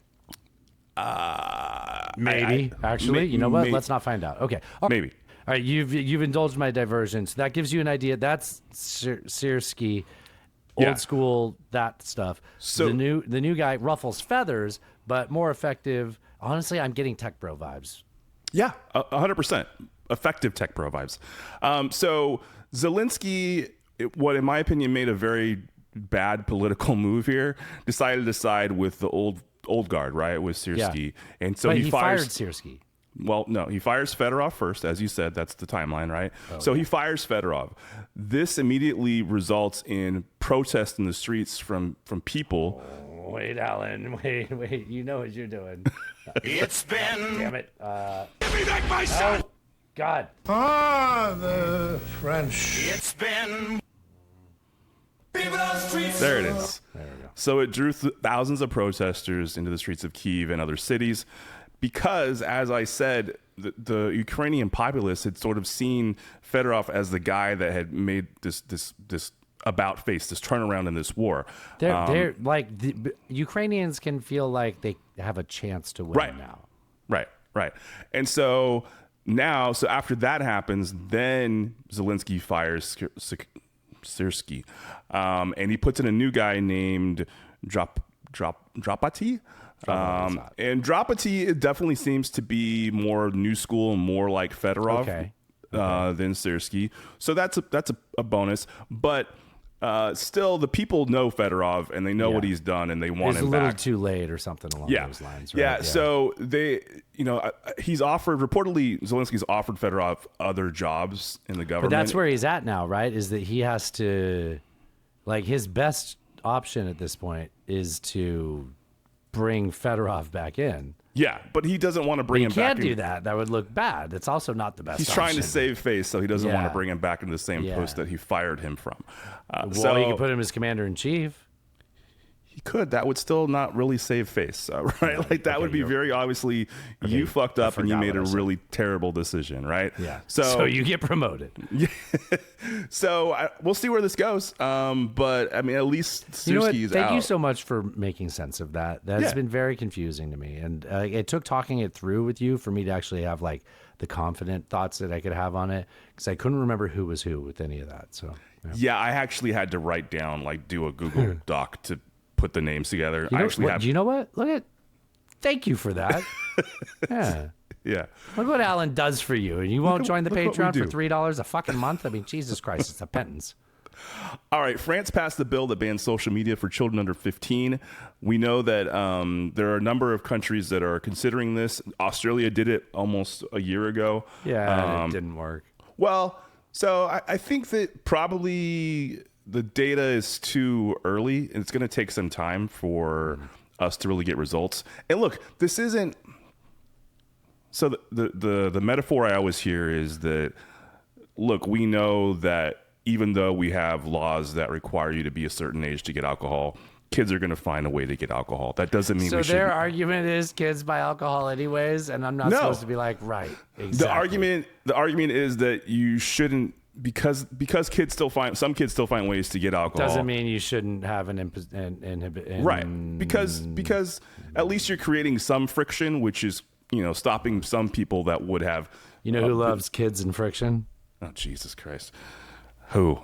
Maybe actually, you know what? Let's not find out. Okay, maybe. All right, you've indulged my diversions. That gives you an idea. That's Searsky, old school, that stuff. So the new guy ruffles feathers, but more effective. Honestly, I'm getting tech bro vibes. Yeah, 100% effective tech bro vibes. So Zelensky, what in my opinion made a very bad political move here, decided to side with the old guard, right, with Searsky, and so he fired Searsky. Well, no, he fires Fedorov first, as you said. That's the timeline, right? He fires Fedorov. This immediately results in protests in the streets from people. Oh, wait, Alan, wait. You know what you're doing. It's been. Damn it. Give me back my son. Oh, God. The French. It's been. There it is. There we go. So it drew thousands of protesters into the streets of Kyiv and other cities because, as I said, the Ukrainian populace had sort of seen Fedorov as the guy that had made this about face, this turnaround in this war. They're like the Ukrainians can feel like they have a chance to win now. Right. And so now, after that happens, then Zelensky fires Searsky, and he puts in a new guy named Dropati. And Dropati definitely seems to be more new school and more like Fedorov than Searsky. So that's a bonus. But still, the people know Fedorov and they know what he's done and they want him back. It's a little too late or something along those lines. Right? Yeah. So he's offered, reportedly, Zelensky's offered Fedorov other jobs in the government. But that's where he's at now, right? Is that he has to, like, his best option at this point is to bring Fedorov back in. Yeah, but he doesn't want to bring him back. He can't do that. That would look bad. It's also not the best He's option. trying to save face, so he doesn't want to bring him back into the same post that he fired him from. So he could put him as commander-in-chief. He could. That would still not really save face, right? No, like that would be very obviously you fucked up and you made a really terrible decision, right? Yeah. So you get promoted. So we'll see where this goes. But I mean, at least Searsky's Thank out. you so much for making sense of that. That's been very confusing to me, and it took talking it through with you for me to actually have like the confident thoughts that I could have on it, because I couldn't remember who was who with any of that. So yeah, I actually had to write down, like, do a Google Doc to put the names together. You know what? Look at. Thank you for that. Yeah. Look what Alan does for you, and you won't join the Patreon for $3 a fucking month. I mean, Jesus Christ, it's a pittance. All right, France passed the bill that bans social media for children under 15. We know that there are a number of countries that are considering this. Australia did it almost a year ago. Yeah, it didn't work. Well, so I think that probably the data is too early, and it's going to take some time for us to really get results. And look, this isn't. So the metaphor I always hear is that, look, we know that even though we have laws that require you to be a certain age to get alcohol, kids are going to find a way to get alcohol. That doesn't mean so their argument is kids buy alcohol anyways, and I'm not supposed to be like, right, exactly. The argument is that you shouldn't, because kids still find ways to get alcohol. Doesn't mean you shouldn't have an inhibit. Right, because at least you're creating some friction, which is, stopping some people that would have. You know who loves kids and friction? Oh, Jesus Christ. Who?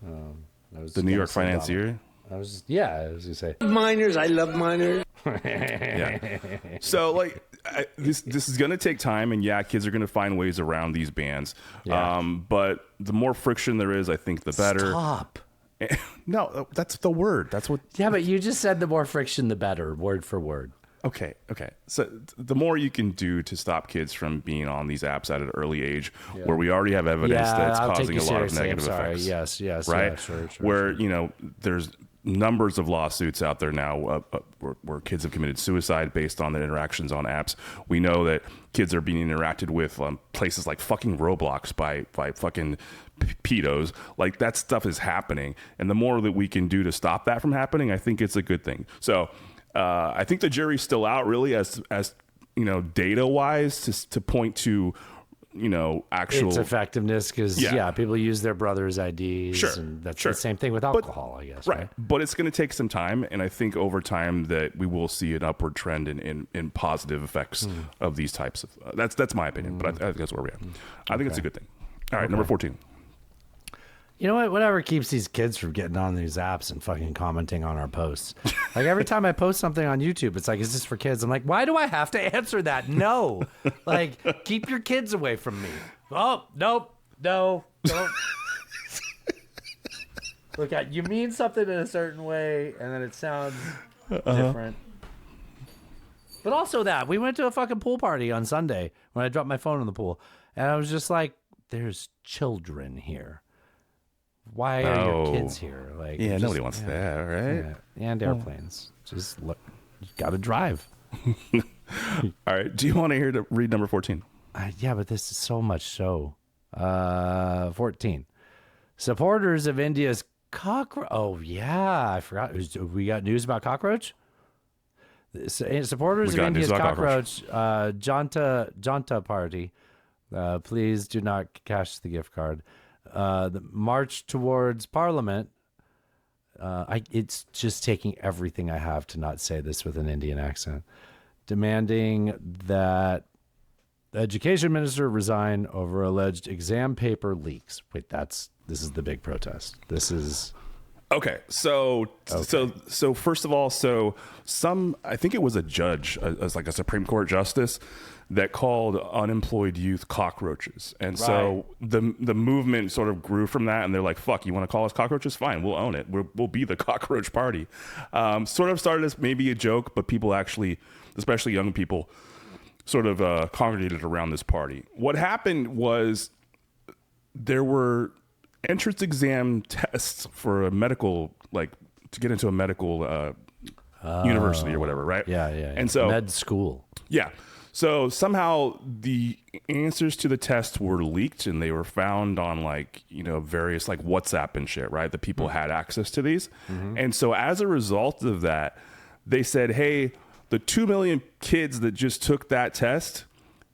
The New York financier? I was going to say. Minors, I love minors. Yeah. So like this is going to take time, and yeah, kids are going to find ways around these bans. Yeah. But the more friction there is, I think the better. Stop. No, that's the word. That's what. Yeah, but you just said the more friction, the better, word for word. Okay. So the more you can do to stop kids from being on these apps at an early age, where we already have evidence that's I'll take causing you a lot of seriously. negative I'm sorry. effects. Yes, Right? yeah, sure. Where there's numbers of lawsuits out there now where kids have committed suicide based on their interactions on apps. We know that kids are being interacted with places like fucking Roblox by fucking pedos. Like, that stuff is happening, and the more that we can do to stop that from happening, I think it's a good thing. So I think the jury's still out, really, as data wise to point to actual its effectiveness, because people use their brother's IDs. Sure, and that's sure. the same thing with alcohol, I guess. Right. But it's going to take some time, and I think over time that we will see an upward trend in positive effects of these types of. That's my opinion, but I think that's where we are. I think it's a good thing. All right, number 14. You know what? Whatever keeps these kids from getting on these apps and fucking commenting on our posts. Like, every time I post something on YouTube, it's like, is this for kids? I'm like, why do I have to answer that? No. Like, keep your kids away from me. Oh, nope. No. Don't. Look, you mean something in a certain way, and then it sounds different. But also that, we went to a fucking pool party on Sunday when I dropped my phone in the pool, and I was just like, there's children here. Why are your kids here? Like, Nobody wants that, right? Yeah, and airplanes. Just look, you got to drive. All right. Do you want to read number 14? Yeah, but this is so much so. 14. Supporters of India's cockroach. Oh, yeah. I forgot. We got news about cockroach? Supporters of India's cockroach, Janta Party. Please do not cash the gift card. The march towards Parliament. It's just taking everything I have to not say this with an Indian accent. Demanding that the education minister resign over alleged exam paper leaks. Wait, this is the big protest. This is okay. So first of all, I think it was a judge, as like a Supreme Court justice, that called unemployed youth cockroaches. And so the movement sort of grew from that, and they're like, fuck, you want to call us cockroaches? Fine, we'll own it. We'll be the cockroach party. Sort of started as maybe a joke, but people actually, especially young people, sort of congregated around this party. What happened was there were entrance exam tests for a medical, like to get into a medical university or whatever, right? Yeah. And so med school. Yeah. So somehow the answers to the test were leaked, and they were found on various like WhatsApp and shit, right? The people had access to these. And so as a result of that, they said, hey, the 2 million kids that just took that test,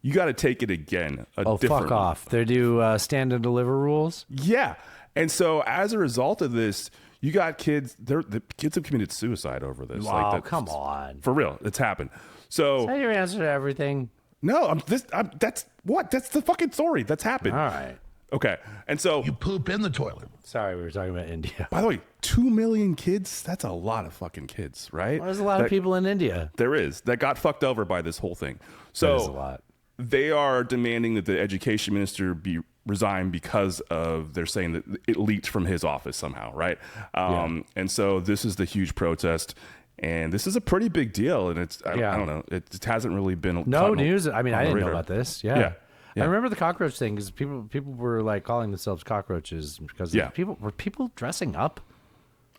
you got to take it again. Fuck off. They do stand and deliver rules? Yeah. And so as a result of this, you got kids, the kids have committed suicide over this. Wow, come on. For real. It's happened. So is that your answer to everything? No, that's the fucking story. That's happened. All right. Okay. And so You poop in the toilet. Sorry, we were talking about India. by the way, 2 million kids, that's a lot of fucking kids, right? There's a lot of people in India. There is. That got fucked over by this whole thing. So That is a lot. They are demanding that the education minister be resigned because of, they're saying that it leaked from his office somehow, right? And so this is the huge protest. And this is a pretty big deal, and I don't know. It hasn't really been news. I mean, I didn't know about this. Yeah. Yeah. I remember the cockroach thing because people were like calling themselves cockroaches because people dressing up.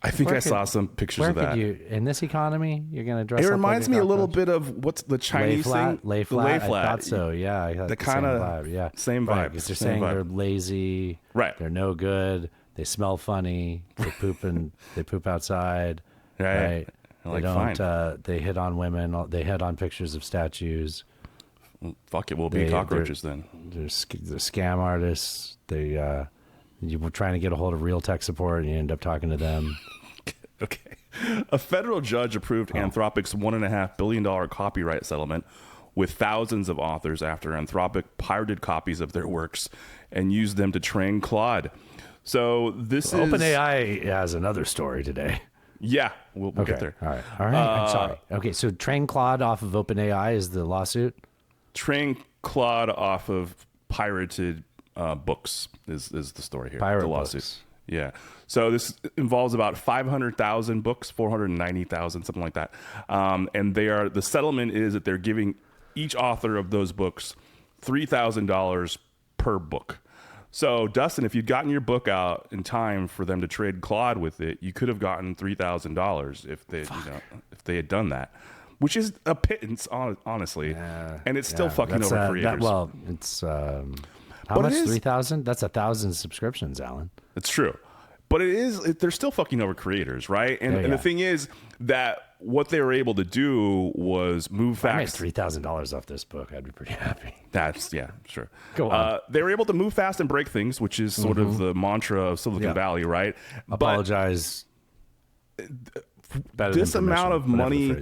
I think I saw some pictures of that. In this economy, you're going to dress up. It reminds like me a little bit of what's the Chinese thing? Lay flat. I thought so. Yeah, I had the kind of vibe. Yeah, same vibe. Because they're saying they're lazy. Right. They're no good. They smell funny. They poop outside. Right. Like, they don't. fine. They hit on women. They hit on pictures of statues. Fuck it, we'll be cockroaches then. They're scam artists. You were trying to get a hold of Real Tech Support, and you end up talking to them. Okay. A federal judge approved Anthropic's $1.5 billion copyright settlement with thousands of authors after Anthropic pirated copies of their works and used them to train Claude. So this is... OpenAI has another story today. Yeah, we'll get there. All right. I'm sorry. Okay, so train Claude off of OpenAI is the lawsuit. Train Claude off of pirated books is the story here. Pirate the lawsuit. books. Yeah. So this involves about 500,000 books, 490,000, something like that. And the settlement is that they're giving each author of those books $3,000 per book. So Dustin, if you'd gotten your book out in time for them to trade Claude with it, you could have gotten $3,000 if they had done that. Which is a pittance, honestly, and it's still fucking over creators. It's how much? 3,000? That's 1,000 subscriptions, Alan. It's true, but they're still fucking over creators, right? And the thing is that what they were able to do was move fast. I made $3,000 off this book. I'd be pretty happy. Sure. Go on. They were able to move fast and break things, which is sort of the mantra of Silicon Valley, right? Apologize. But this amount of money.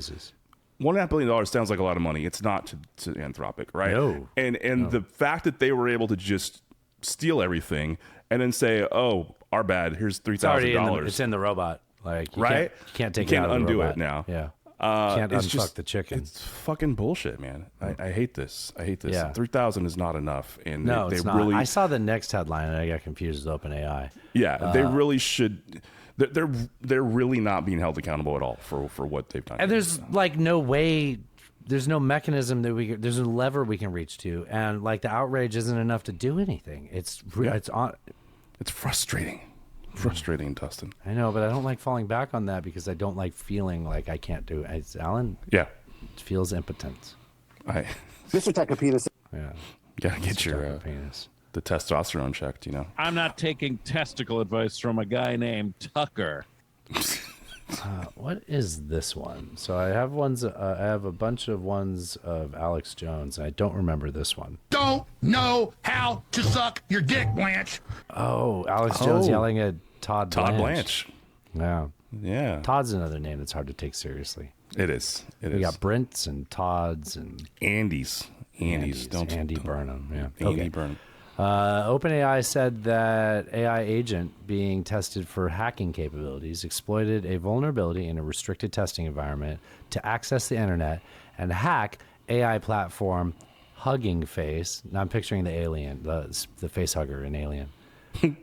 $1.5 billion sounds like a lot of money. It's not to Anthropic, right? No. And the fact that they were able to just steal everything and then say, "Oh, our bad. Here's $3,000." It's in the robot. Like right? You can't take you it can't out of the undo robot. it now. Yeah. Can't unfuck the chicken. It's fucking bullshit, man. I hate this. Yeah. 3,000 is not enough. And No, they it's not. really. I saw the next headline and I got confused with OpenAI. Yeah, they really should. They're really not being held accountable at all for what they've done. And there's like no way. There's no mechanism that there's no lever we can reach to, and like the outrage isn't enough to do anything. It's frustrating, Dustin. I know, but I don't like falling back on that because I don't like feeling like I can't do it. Alan, it feels impotence. Mr. Tucker-Penis. Yeah, gotta get your penis. The testosterone checked. I'm not taking testicle advice from a guy named Tucker. What is this one? So I have ones. I have a bunch of ones of Alex Jones. I don't remember this one. Don't know how to suck your dick, Blanche. Oh, Alex Jones yelling at Todd Blanche. Yeah. Todd's another name that's hard to take seriously. It is. We got Brents and Todds and Andy Burnham. Yeah. Andy Burnham. OpenAI said that AI agent being tested for hacking capabilities exploited a vulnerability in a restricted testing environment to access the internet and hack AI platform Hugging Face. Now I'm picturing the alien, the face hugger in Alien.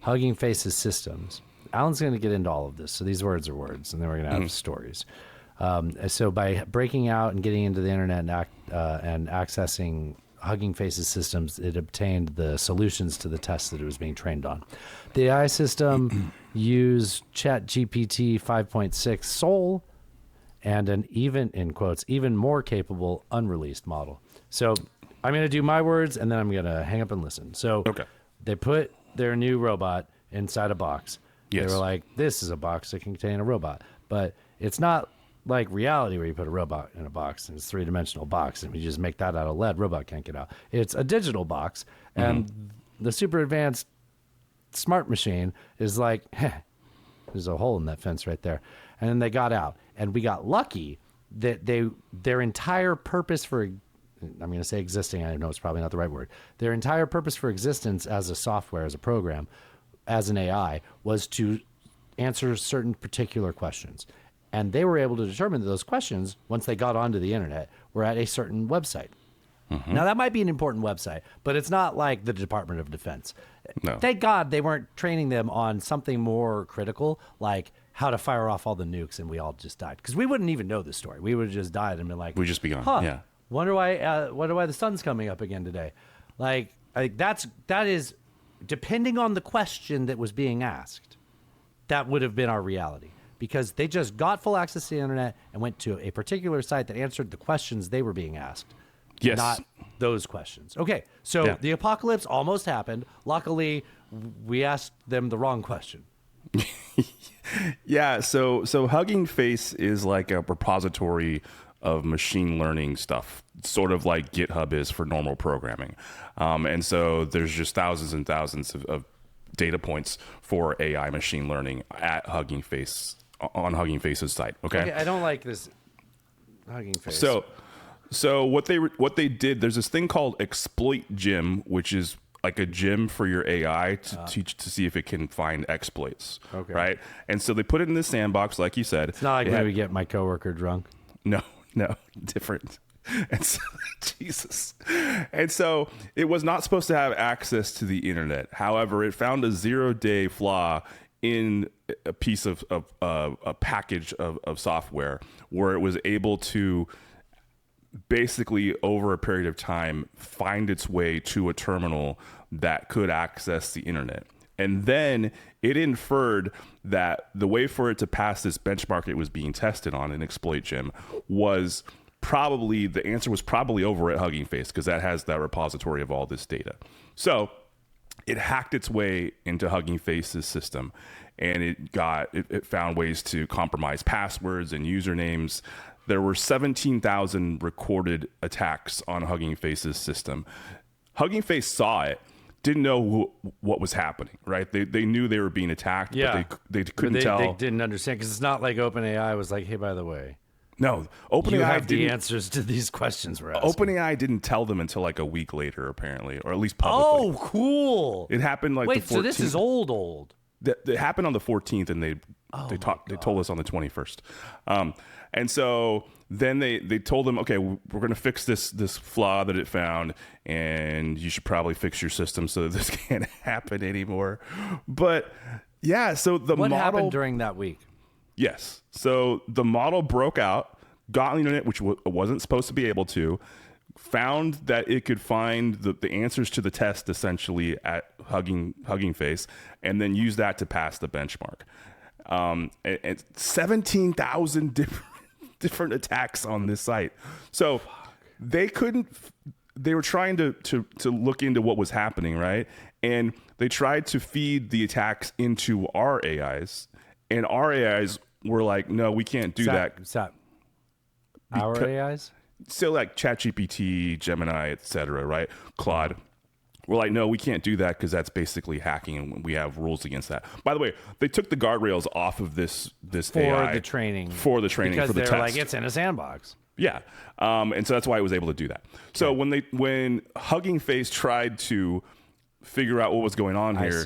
Hugging Face's systems. Alan's going to get into all of this. So these words are words, and then we're going to have stories. So by breaking out and getting into the internet and accessing Hugging Face's systems, it obtained the solutions to the tests that it was being trained on. The AI system used ChatGPT 5.6 Soul and an even more capable unreleased model. So I'm going to do my words and then I'm going to hang up and listen. So they put their new robot inside a box. Yes. They were like, this is a box that can contain a robot. But it's not like reality where you put a robot in a box and it's a three-dimensional box and we just make that out of lead, robot can't get out. It's a digital box, and the super advanced smart machine is like, there's a hole in that fence right there. And then they got out, and we got lucky that their entire purpose for, I'm going to say existing, I know it's probably not the right word, their entire purpose for existence as a software, as a program, as an AI, was to answer certain particular questions. And they were able to determine that those questions, once they got onto the internet, were at a certain website. Now, that might be an important website, but it's not like the Department of Defense. No. Thank God they weren't training them on something more critical, like how to fire off all the nukes, and we all just died. Because we wouldn't even know the story. We would have just died and been like, we'd just be gone. Wonder why the sun's coming up again today. Like that is, depending on the question that was being asked, that would have been our reality. Because they just got full access to the internet and went to a particular site that answered the questions they were being asked. Yes. Not those questions. Okay, so the apocalypse almost happened. Luckily, we asked them the wrong question. So Hugging Face is like a repository of machine learning stuff, sort of like GitHub is for normal programming. And so there's just thousands and thousands of data points for AI machine learning at Hugging Face, on Hugging Face's site. Okay, I don't like this Hugging Face. So what they did, there's this thing called Exploit Gym, which is like a gym for your AI to teach to see if it can find exploits. Okay. Right. And so they put it in this sandbox, like you said. It's not like maybe get my coworker drunk. No, different. And so, Jesus. And so it was not supposed to have access to the internet. However, it found a 0-day flaw in a piece of a package of software where it was able to basically over a period of time find its way to a terminal that could access the internet. And then it inferred that the way for it to pass this benchmark it was being tested on in Exploit Gym was probably, the answer was probably over at Hugging Face, because that has that repository of all this data. So it hacked its way into Hugging Face's system, and it found ways to compromise passwords and usernames. There were 17,000 recorded attacks on Hugging Face's system. Hugging Face saw it, didn't know what was happening, right? They knew they were being attacked, but they couldn't tell. They didn't understand, because it's not like OpenAI was like, hey, by the way, no, OpenAI you have the answers to these questions we're asking. OpenAI didn't tell them until like a week later, apparently, or at least publicly. Oh, cool. It happened like Wait, the 14th. so this is old. It happened on the 14th, and they told us on the 21st. And so then they told them, okay, we're going to fix this flaw that it found, and you should probably fix your system so that this can't happen anymore. But yeah, so what happened during that week? Yes. So the model broke out, got on the internet, which wasn't supposed to be able to, found that it could find the answers to the test essentially at Hugging Face, and then use that to pass the benchmark. And 17,000 different attacks on this site. So they were trying to look into what was happening, right? And they tried to feed the attacks into our AIs, and our AIs were like, no, we can't do that. Our AIs? So like ChatGPT, Gemini, etc., right? Claude. We're like, no, we can't do that because that's basically hacking, and we have rules against that. By the way, they took the guardrails off of this AI for the training because for the test. They're like, it's in a sandbox. Yeah, and so that's why it was able to do that. So when Hugging Face tried to figure out what was going on here,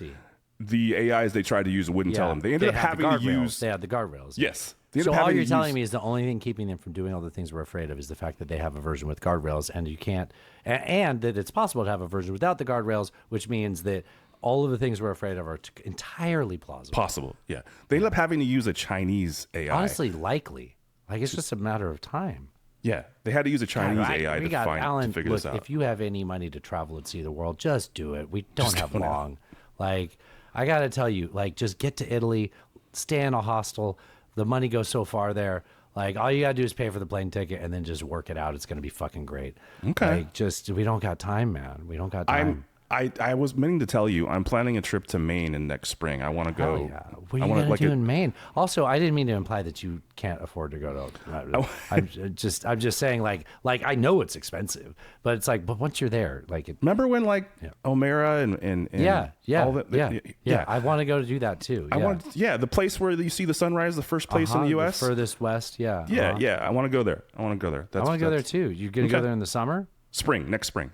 the AIs they tried to use wouldn't tell them. They ended up having to use. They had the guardrails. Yes. So all you're telling me is the only thing keeping them from doing all the things we're afraid of is the fact that they have a version with guardrails, and you can't, and that it's possible to have a version without the guardrails, which means that all of the things we're afraid of are entirely plausible. Possible, yeah. They ended up having to use a Chinese AI. Honestly, likely. Like, it's just a matter of time. Yeah, they had to use a Chinese AI to figure this out. If you have any money to travel and see the world, just do it. We don't have long. Like, I got to tell you, like, just get to Italy, stay in a hostel. The money goes so far there. Like, all you got to do is pay for the plane ticket and then just work it out. It's going to be fucking great. Okay. Like, we don't got time, man. We don't got time. I was meaning to tell you, I'm planning a trip to Maine in next spring. I want to go. Yeah. What are you going to do in Maine? Also, I didn't mean to imply that you can't afford to go to. I'm just saying, like I know it's expensive, but it's like, but once you're there, like, remember when O'Mara and all that, yeah. I want to go to do that too. Yeah. The place where you see the sunrise, the first place in the U.S. the furthest west. Yeah. Yeah. I want to go there. I want to go there. I want to go there too. You gonna go there in the summer? Next spring.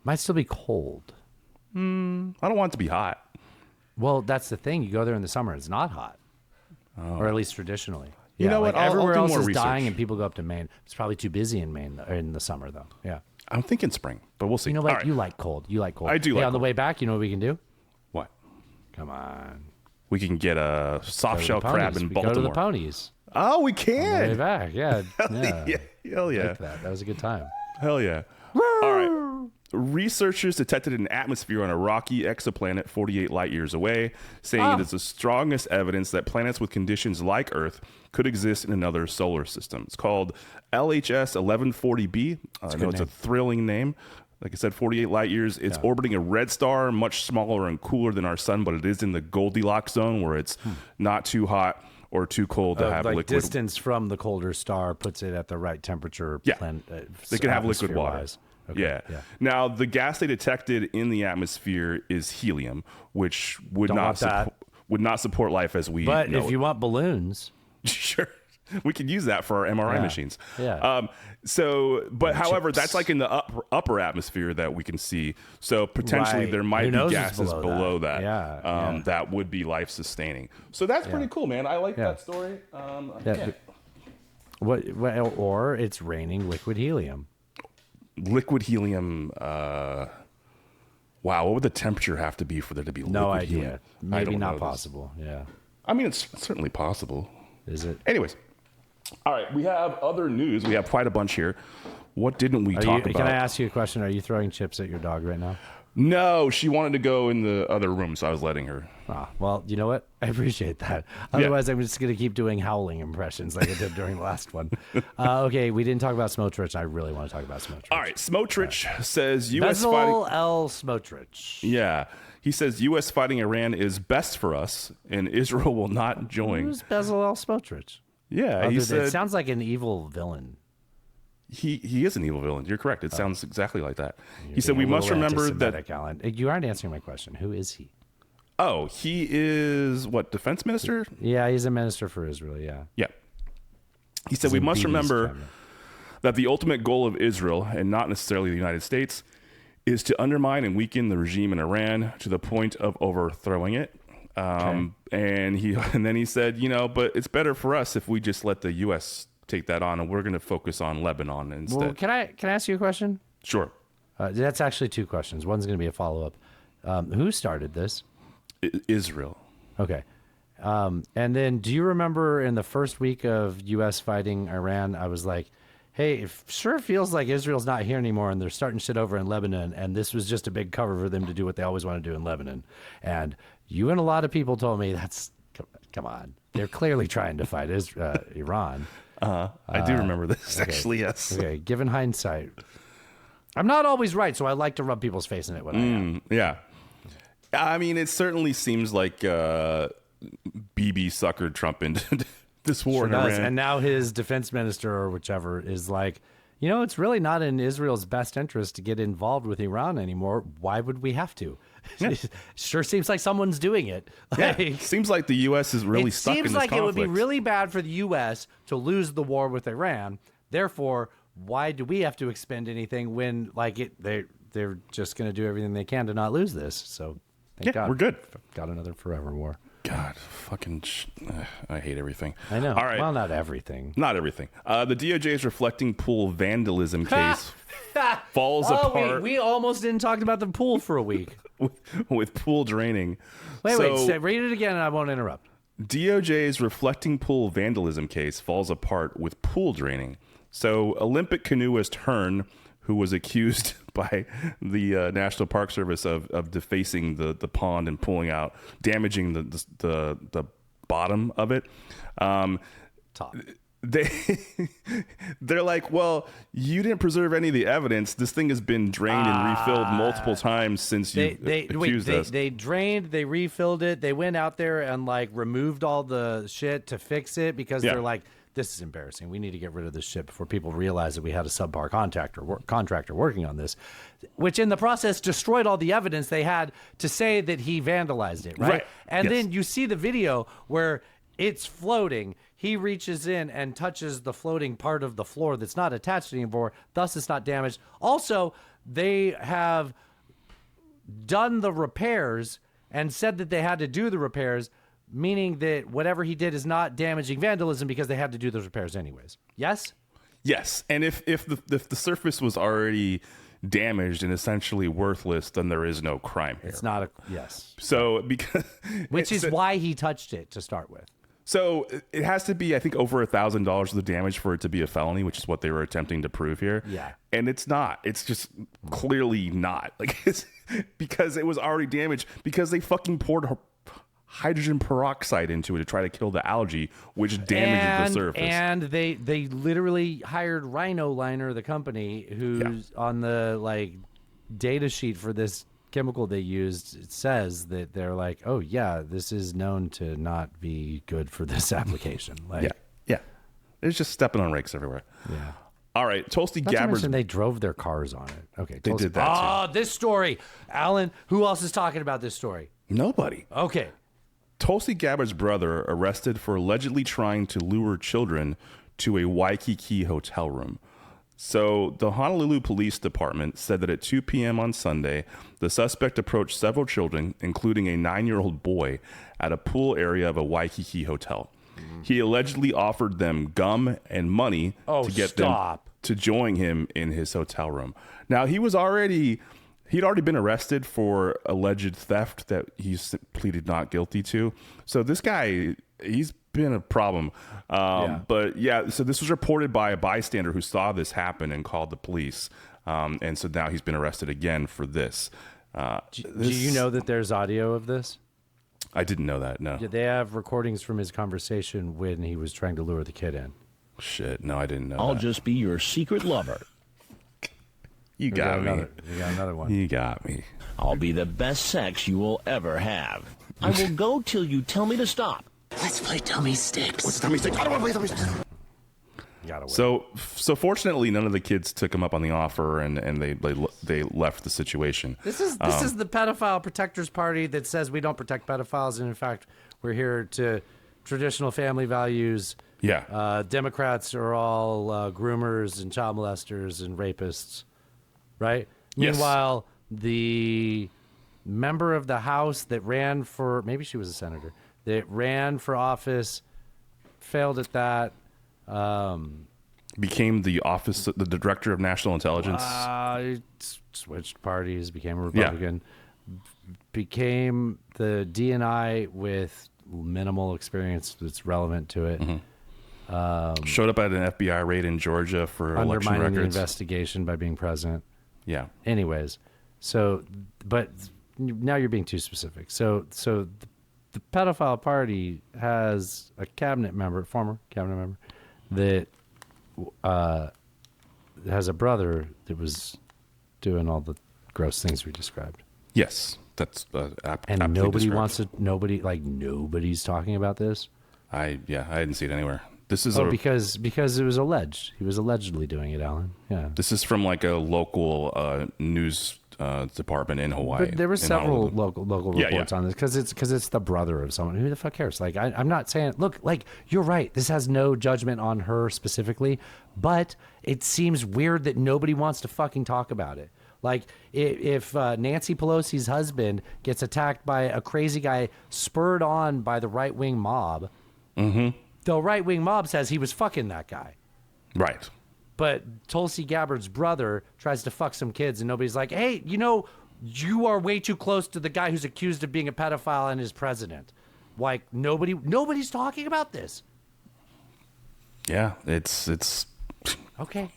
Might still be cold. I don't want it to be hot. Well, that's the thing. You go there in the summer, it's not hot, or at least traditionally. You know what? Everywhere I'll else do more is research. dying, and people go up to Maine. It's probably too busy in Maine in the summer, though. Yeah. I'm thinking spring, but we'll see. You know what? All right. You like cold. I do. On the way back, you know what we can do? What? Come on. We can get a soft shell crab in Baltimore. Go to the ponies. Oh, we can. On the way back, yeah. Hell yeah. Like that was a good time. Hell yeah. All right. Researchers detected an atmosphere on a rocky exoplanet 48 light years away, saying it is the strongest evidence that planets with conditions like Earth could exist in another solar system. It's called LHS 1140b. I know it's a thrilling name. Like I said, 48 light years. It's orbiting a red star, much smaller and cooler than our sun, but it is in the Goldilocks zone where it's not too hot or too cold to have liquid. Distance from the colder star puts it at the right temperature. Yeah. They can have liquid water. Okay. Yeah. Now, the gas they detected in the atmosphere is helium, which would not support life as we know if you want balloons. Sure. We could use that for our MRI machines. Yeah. But however, that's like in the upper atmosphere that we can see. So potentially Right. there might Who be knows gases what's below that. that. Yeah. That would be life sustaining. So that's pretty cool, man. I like that story. Or it's raining liquid helium. Liquid helium. Wow, what would the temperature have to be for there to be No liquid idea. helium? Maybe not possible. Yeah. I mean, it's certainly possible. Is it? Anyways, all right, we have other news. We have quite a bunch here. What didn't we talk about? Can I ask you a question? Are you throwing chips at your dog right now? No, she wanted to go in the other room, so I was letting her. Well, you know what? I appreciate that. Otherwise, I'm just going to keep doing howling impressions like I did during the last one. Okay, we didn't talk about Smotrich. I really want to talk about Smotrich. All right, Smotrich says U.S. Bezalel fighting. L. Smotrich. Yeah, he says U.S. fighting Iran is best for us, and Israel will not join. Who's Bezalel Smotrich? Yeah, he said it sounds like an evil villain. He is an evil villain. You're correct. It sounds exactly like that. He said we must remember that. Alan. You aren't answering my question. Who is he? Oh, he is what, defense minister? Yeah, he's a minister for Israel. Yeah. Yeah. He said we must remember that the ultimate goal of Israel, and not necessarily the United States, is to undermine and weaken the regime in Iran to the point of overthrowing it. And then he said, but it's better for us if we just let the U.S. take that on, and we're going to focus on Lebanon instead. Well, can I ask you a question? Sure. That's actually two questions. One's going to be a follow-up. Who started this? Israel. Okay. And then do you remember in the first week of U.S. fighting Iran, I was like, hey, it sure feels like Israel's not here anymore and they're starting shit over in Lebanon, and this was just a big cover for them to do what they always want to do in Lebanon. And you and a lot of people told me, come on. They're clearly trying to fight Iran. I do remember this, actually, yes. Okay, given hindsight, I'm not always right, so I like to rub people's face in it when I am. Yeah. I mean, it certainly seems like BB suckered Trump into this war in Iran. And now his defense minister or whichever is like, it's really not in Israel's best interest to get involved with Iran anymore. Why would we have to? Yeah. It sure seems like someone's doing it. Seems like the U.S. is really stuck in this conflict. It seems like it would be really bad for the U.S. to lose the war with Iran. Therefore, why do we have to expend anything when they're just going to do everything they can to not lose this? So thank God. We're good. Got another forever war. God, fucking I hate everything. I know. All right. Well, not everything. Not everything. The DOJ's reflecting pool vandalism case falls apart. We almost didn't talk about the pool for a week. with pool draining. Wait, read it again and I won't interrupt. DOJ's reflecting pool vandalism case falls apart with pool draining. So Olympic canoeist Hearn, who was accused by the National Park Service of defacing the pond and damaging the bottom of it. Top. They're like, well, you didn't preserve any of the evidence. This thing has been drained and refilled multiple times since you accused us. They drained, they refilled it. They went out there and removed all the shit to fix it because they're like, this is embarrassing. We need to get rid of this shit before people realize that we had a subpar contractor working on this, which in the process destroyed all the evidence they had to say that he vandalized it, right? And then you see the video where it's floating. He reaches in and touches the floating part of the floor that's not attached anymore. Thus, it's not damaged. Also, they have done the repairs and said that they had to do the repairs, meaning that whatever he did is not damaging vandalism because they had to do those repairs anyways. Yes? Yes. And if the surface was already damaged and essentially worthless, then there is no crime here. It's not yes. So which is why he touched it to start with. So it has to be, I think, over $1,000 of the damage for it to be a felony, which is what they were attempting to prove here. Yeah. And it's not. It's just clearly not. It's because it was already damaged because they fucking poured hydrogen peroxide into it to try to kill the algae, which damages the surface. And they literally hired Rhino Liner, the company, who's on the data sheet for this chemical they used. It says that they're like, oh yeah, this is known to not be good for this application. Yeah. It's just stepping on rakes everywhere. Yeah. All right, Tulsi Not to Gabbard's. mention they drove their cars on it. Okay, They did that too. Oh, this story, Alan. Who else is talking about this story? Nobody. Okay. Tulsi Gabbard's brother arrested for allegedly trying to lure children to a Waikiki hotel room. So the Honolulu Police Department said that at 2 p.m. on Sunday, the suspect approached several children, including a 9-year-old boy, at a pool area of a Waikiki hotel. He allegedly offered them gum and money to get them to join him in his hotel room. Now, he'd already been arrested for alleged theft that he's pleaded not guilty to. So this guy, he's been a problem. But yeah, so this was reported by a bystander who saw this happen and called the police. And so now he's been arrested again for this. Do you know that there's audio of this? I didn't know that, no. They have recordings from his conversation when he was trying to lure the kid in. Shit, no, I didn't know I'll that. just be your secret lover. You got me. You got another one. You got me. I'll be the best sex you will ever have. I will go till you tell me to stop. Let's play tummy sticks. What's tummy sticks? I don't want to play tummy sticks. So fortunately, none of the kids took him up on the offer, and they left the situation. This is the pedophile protectors party that says we don't protect pedophiles, and in fact, we're here to traditional family values. Yeah. Democrats are all groomers and child molesters and rapists, right? Yes. Meanwhile, the member of the House that ran for, maybe she was a senator, that ran for office, failed at that. Became the director of national intelligence. Switched parties, became a Republican, became the DNI with minimal experience that's relevant to it. Showed up at an FBI raid in Georgia for election undermining the records. investigation by being present. Yeah. Anyways, so, but now you're being too specific. So the pedophile party has a former cabinet member, that has a brother that was doing all the gross things we described. Yes, that's and nobody's talking about this. I didn't see it anywhere. This is because it was alleged. He was allegedly doing it, Alan. Yeah. This is from like a local news department in Hawaii. But there were several local reports on this because it's the brother of someone. Who the fuck cares? Like I'm not saying. Look, like you're right. This has no judgment on her specifically, but it seems weird that nobody wants to fucking talk about it. Like if Nancy Pelosi's husband gets attacked by a crazy guy spurred on by the right wing mob, the right wing mob says he was fucking that guy, right? But Tulsi Gabbard's brother tries to fuck some kids, and nobody's like, hey, you are way too close to the guy who's accused of being a pedophile and is president. Like, nobody's talking about this. Yeah, it's okay.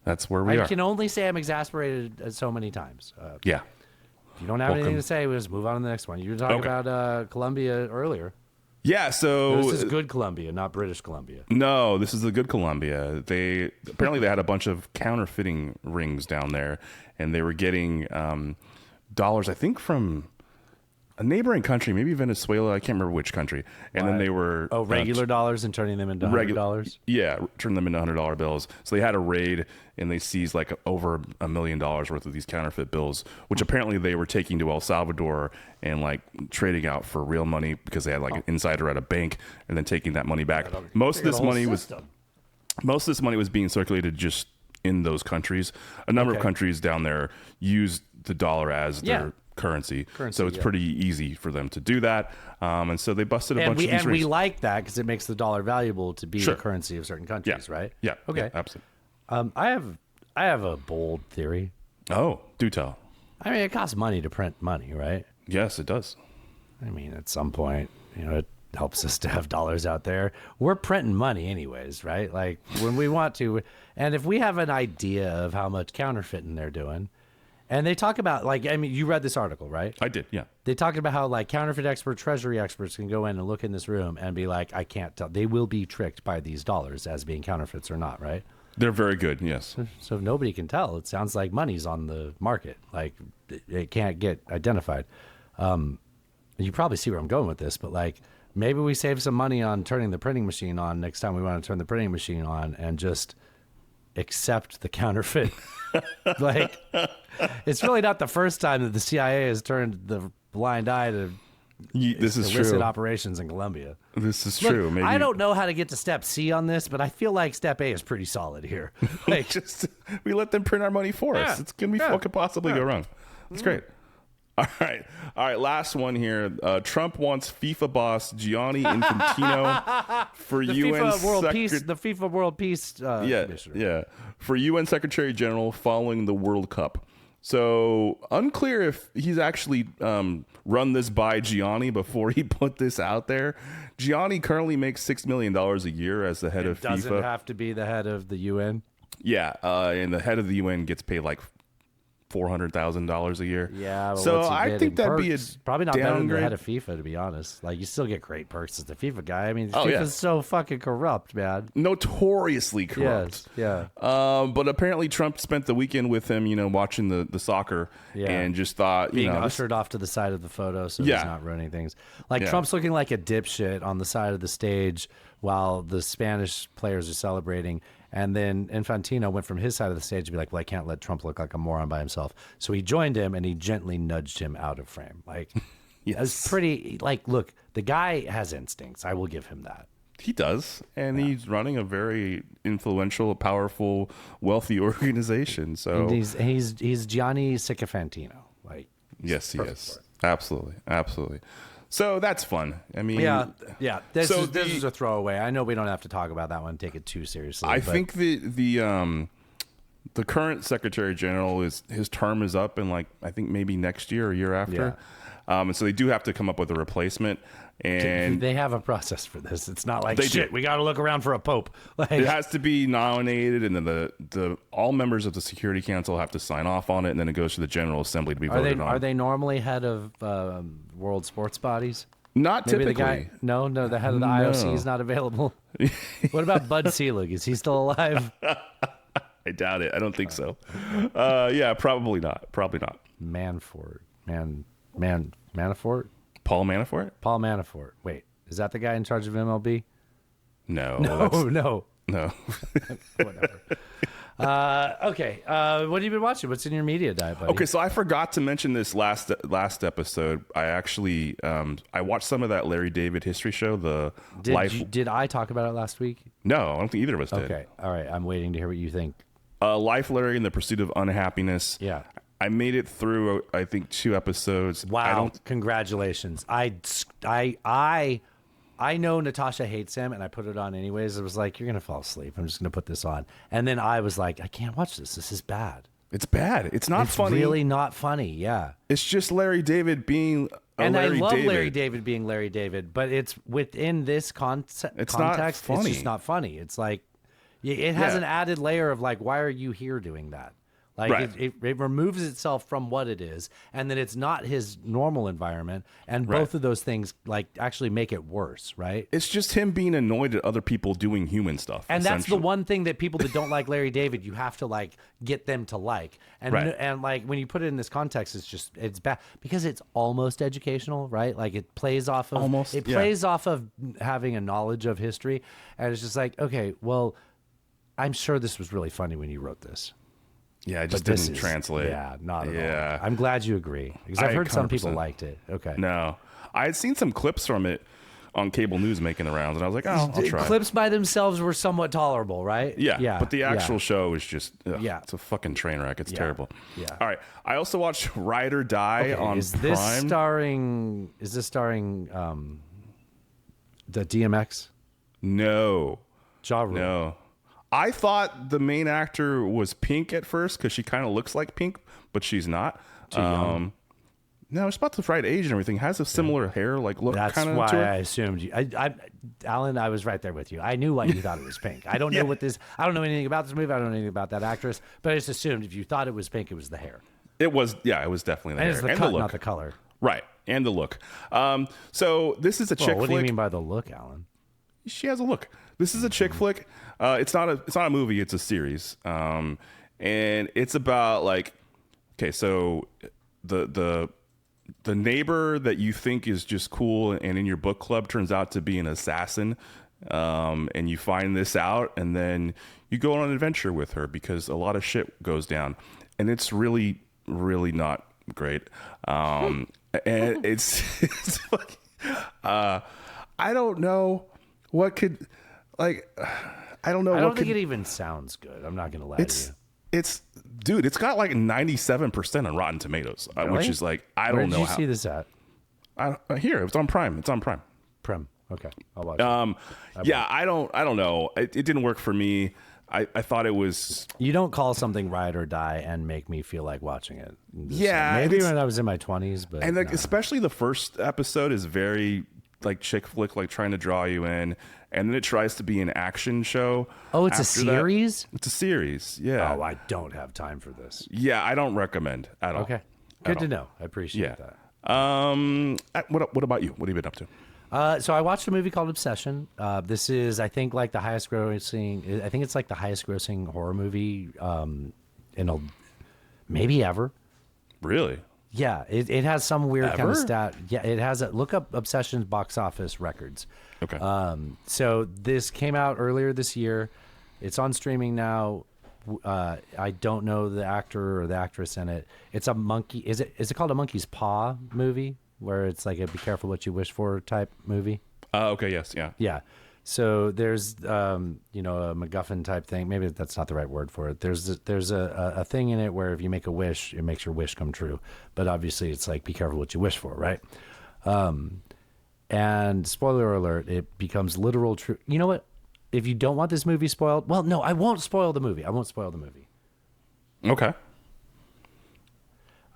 That's where we are. I can only say I'm exasperated so many times. Yeah. If you don't have anything to say, we'll just move on to the next one. You were talking about Colombia earlier. Yeah, so this is good Colombia, not British Columbia. No, this is the good Colombia. They had a bunch of counterfeiting rings down there, and they were getting dollars, I think, from a neighboring country, maybe Venezuela. I can't remember which country. And then they were regular dollars and turning them into $100. Yeah, turn them into $100 bills. So they had a raid, and they seized like over $1 million worth of these counterfeit bills, which apparently they were taking to El Salvador and like trading out for real money because they had like an insider at a bank, and then taking that money back. Most of this money was being circulated just in those countries. A number of countries down there use the dollar as their currency, so it's pretty easy for them to do that. And so they busted a bunch of these rings. And we like that because it makes the dollar valuable to be the currency of certain countries, right? Yeah. Okay. Yeah, absolutely. I have a bold theory. Oh, do tell. I mean, it costs money to print money, right? Yes, it does. I mean, at some point, it helps us to have dollars out there. We're printing money anyways, right? Like when we want to. And if we have an idea of how much counterfeiting they're doing, and they talk about, like, I mean, you read this article, right? I did, yeah. They talked about how, like, counterfeit experts, treasury experts can go in and look in this room and be like, I can't tell. They will be tricked by these dollars as being counterfeits or not, right? They're very good, yes. So if nobody can tell, it sounds like money's on the market. Like, it can't get identified. You probably see where I'm going with this, but, like, maybe we save some money on turning the printing machine on next time we want to turn the printing machine on and just accept the counterfeit. Like, it's really not the first time that the CIA has turned the blind eye to This is illicit true. operations in Colombia. This is Look, true. Maybe I don't know how to get to step C on this, but I feel like step A is pretty solid here. Like, we let them print our money for us. It's gonna be what could possibly go wrong. That's great. All right. Last one here. Trump wants FIFA boss Gianni Infantino for the UN FIFA World Peace. The FIFA World Peace. Commissioner. for UN Secretary General following the World Cup. So unclear if he's actually run this by Gianni before he put this out there. Gianni currently makes $6 million a year as the head of FIFA. Doesn't have to be the head of the UN. Yeah, and the head of the UN gets paid like $400,000 a year. Yeah, but so what's he I getting? think that'd be a Perks? Probably not better than the downgrade. head of FIFA, to be honest. Like, you still get great perks as the FIFA guy. I mean, Oh, FIFA's yeah. so fucking corrupt, man. Notoriously corrupt. Yes, yeah. But apparently Trump spent the weekend with him, watching the soccer, and just thought, Being ushered off to the side of the photo so he's not ruining things. Like, Trump's looking like a dipshit on the side of the stage while the Spanish players are celebrating. And then Infantino went from his side of the stage to be like, well, I can't let Trump look like a moron by himself. So he joined him and he gently nudged him out of frame. Like, it's pretty, like, look, the guy has instincts. I will give him that. He does, and he's running a very influential, powerful, wealthy organization. So And he's Gianni Sycofantino. Like, yes, he is. Absolutely. So that's fun. I mean, yeah. This so is a throwaway. I know we don't have to talk about that one. Take it too seriously. I but think the current Secretary General his term is up in I think maybe next year or year after, and so they do have to come up with a replacement. And they have a process for this. It's not like They shit. do. We got to look around for a pope. Like, it has to be nominated, and then the all members of the Security Council have to sign off on it, and then it goes to the General Assembly to be voted on. Are they normally head of world sports bodies? Not Maybe typically. the guy. No, the head of the IOC is not available. What about Bud Selig? Is he still alive? I doubt it. I don't think so. Yeah, probably not. Manafort. Paul Manafort? Paul Manafort. Wait, is that the guy in charge of MLB? No. No. Whatever. Okay. What have you been watching? What's in your media diet, buddy? Okay, so I forgot to mention this last episode. I actually I watched some of that Larry David history show. Did I talk about it last week? No, I don't think either of us did. Okay. All right. I'm waiting to hear what you think. Life, Larry, in the Pursuit of Unhappiness. Yeah. I made it through, I think, 2 episodes. Wow! Congratulations. I know Natasha hates him, and I put it on anyways. It was like, you're gonna fall asleep. I'm just gonna put this on, and then I was like, I can't watch this. This is bad. It's bad. It's not funny. It's really not funny. Yeah. It's just Larry David being And Larry I love David. Larry David being Larry David, but it's within this context. It's not funny. It's just not funny. It's like it has an added layer of like, why are you here doing that? Like Right. it removes itself from what it is, and then it's not his normal environment, and both of those things like actually make it worse, right? It's just him being annoyed at other people doing human stuff. And that's the essentially. one thing that people that don't like Larry David, you have to like get them to like. And Right. and like when you put it in this context, it's bad because it's almost educational, right? Like it plays off of plays off of having a knowledge of history, and it's just like, okay, well, I'm sure this was really funny when you wrote this. Yeah, it just But this didn't is- translate. Yeah, not at Yeah. all. I'm glad you agree because I've I heard some people 100%. liked it. Okay. No, I had seen some clips from it on cable news making the rounds, and I was like, oh, I'll try. Clips by themselves were somewhat tolerable, right? Yeah, but the actual show is just, Yeah. it's a fucking train wreck. It's terrible. Yeah. All right, I also watched Ride or Die on Is this Prime. starring the DMX? No, Ja Rule. no. I thought the main actor was Pink at first because she kind of looks like Pink, but she's not. Too young. No, she's about the right age and everything. Has a similar hair, look That's kind of why to her. I assumed you. Alan, I was right there with you. I knew why you thought it was Pink. I don't know what this. I don't know anything about this movie. I don't know anything about that actress. But I just assumed if you thought it was Pink, it was the hair. It was definitely the And hair it's the and cut, the look. not the color. Right, and the look. So this is a chick What flick. do you mean by the look, Alan? She has a look. This is a chick flick. It's not a movie. It's a series, and it's about like, okay, so the neighbor that you think is just cool and in your book club turns out to be an assassin, and you find this out, and then you go on an adventure with her because a lot of shit goes down, and it's really, really not great. And it's fucking, I don't know what could, like, I don't know. I don't what think could, it even sounds good. I'm not going to lie to you. Dude, it's got like 97% on Rotten Tomatoes, which Really? is like, I Where don't did know you how. see this at? Here, it's on Prime. It's on Prime. Prem. Okay, I'll watch it. Yeah, I don't know. It didn't work for me. I thought it was. You don't call something Ride or Die and make me feel like watching it. Yeah, maybe it's- when I was in my 20s, but And like, no. especially the first episode is very like chick flick, like trying to draw you in, and then it tries to be an action show. Oh, it's a after that. series? It's a series. Yeah. Oh, I don't have time for this. Yeah, I don't recommend at all. Okay, good to know. I appreciate that. What about you? What have you been up to? So I watched a movie called Obsession. This is, I think, like the highest grossing. I think it's like the highest grossing horror movie maybe ever. Really? Yeah, it has some weird kind of Ever? stat. Yeah, it has look up Obsession's box office records. Okay. So this came out earlier this year. It's on streaming now. I don't know the actor or the actress in it. It's a monkey. Is it called a monkey's paw movie, where it's like a be careful what you wish for type movie? Okay. Yes. Yeah. Yeah. So there's a MacGuffin type thing. Maybe that's not the right word for it. There's a thing in it where if you make a wish, it makes your wish come true. But obviously, it's like be careful what you wish for, right? And spoiler alert, it becomes literal true. You know what? If you don't want this movie spoiled, well, no, I won't spoil the movie. Okay.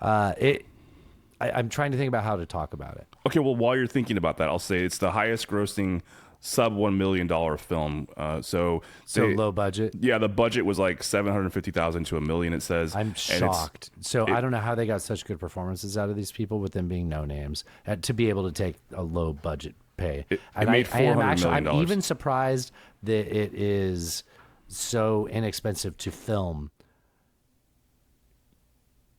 I'm trying to think about how to talk about it. Okay. Well, while you're thinking about that, I'll say it's the highest grossing sub $1 million film. So low budget. Yeah, the budget was like $750,000 to $1 million. It says. I'm And shocked. I don't know how they got such good performances out of these people with them being no names to be able to take a low budget pay. It made $400 million. I'm even surprised that it is so inexpensive to film,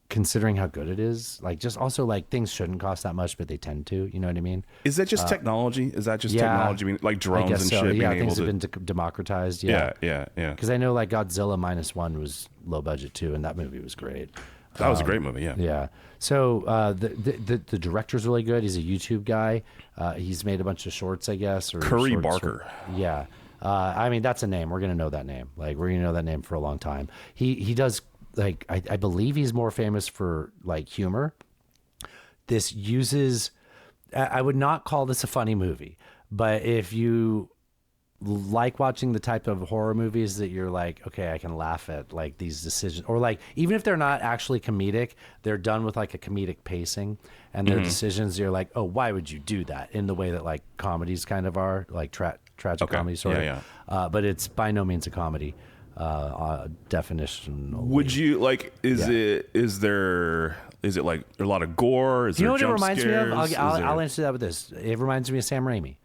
considering how good it is. Like, just also like things shouldn't cost that much, but they tend to. You know what I mean? Is that just technology? Is that just yeah, technology? I mean, like I drones guess and so. shit Yeah, being able things to. have been democratized. Yeah. Because I know like Godzilla -1 was low budget too, and that movie was great. That was a great movie. Yeah. Yeah. So the director's really good. He's a YouTube guy. He's made a bunch of shorts, I guess. Or Curry shorts Barker. Yeah. I mean, that's a name. We're gonna know that name. Like, we're gonna know that name for a long time. He does, like, I believe he's more famous for like humor. This uses. I would not call this a funny movie, but if you like watching the type of horror movies that you're like, okay, I can laugh at like these decisions, or like even if they're not actually comedic, they're done with like a comedic pacing, and their decisions, you're like, oh, why would you do that? In the way that like comedies kind of are, like tragic comedy sort of. Yeah. But it's by no means a comedy. Definition. Would you like? Is it like a lot of gore? Is Do you know there what it jump reminds me of? scares? I'll answer that with this. It reminds me of Sam Raimi.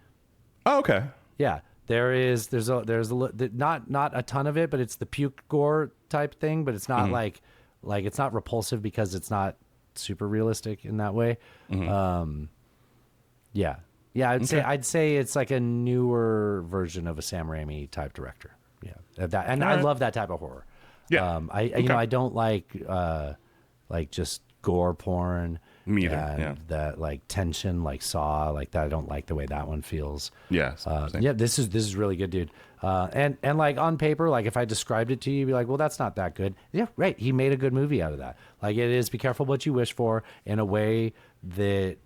Oh, okay. Yeah, there's not a ton of it, but it's the puke gore type thing. But it's not like it's not repulsive because it's not super realistic in that way. Yeah. I'd say it's like a newer version of a Sam Raimi type director. Yeah, that, and I love that type of horror. Yeah. I don't like just gore porn. Me either, And yeah. that like tension, like Saw, like that. I don't like the way that one feels. Yeah. Same. Yeah, this is really good, dude. And like on paper, like if I described it to you, you'd be like, well, that's not that good. Yeah, right. He made a good movie out of that. Like, it is be careful what you wish for in a way that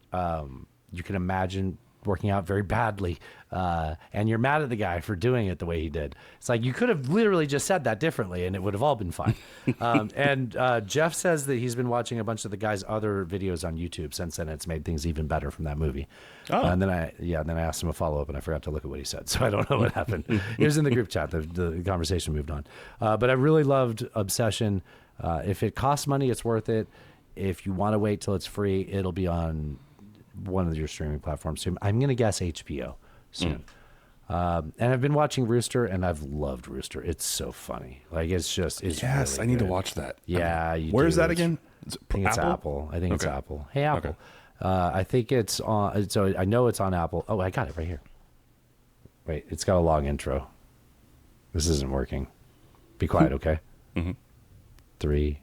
you can imagine working out very badly. And you're mad at the guy for doing it the way he did. It's like, you could have literally just said that differently and it would have all been fine. And Jeff says that he's been watching a bunch of the guy's other videos on YouTube since then. It's made things even better from that movie. And then I asked him a follow-up and I forgot to look at what he said. So I don't know what happened. It was in the group chat. The conversation moved on. But I really loved Obsession. If it costs money, it's worth it. If you want to wait till it's free, it'll be on one of your streaming platforms soon. I'm going to guess HBO soon. And I've been watching Rooster, and I've loved Rooster. It's so funny. Like, it's Yes, really I need to good. watch that. Yeah, you Where do. is that It's- again? I think it's Apple. I think it's Okay. Apple. Hey, Apple. Okay. I think it's on. So I know it's on Apple. Oh, I got it right here. Wait, it's got a long intro. This isn't working. Be quiet, okay? 3,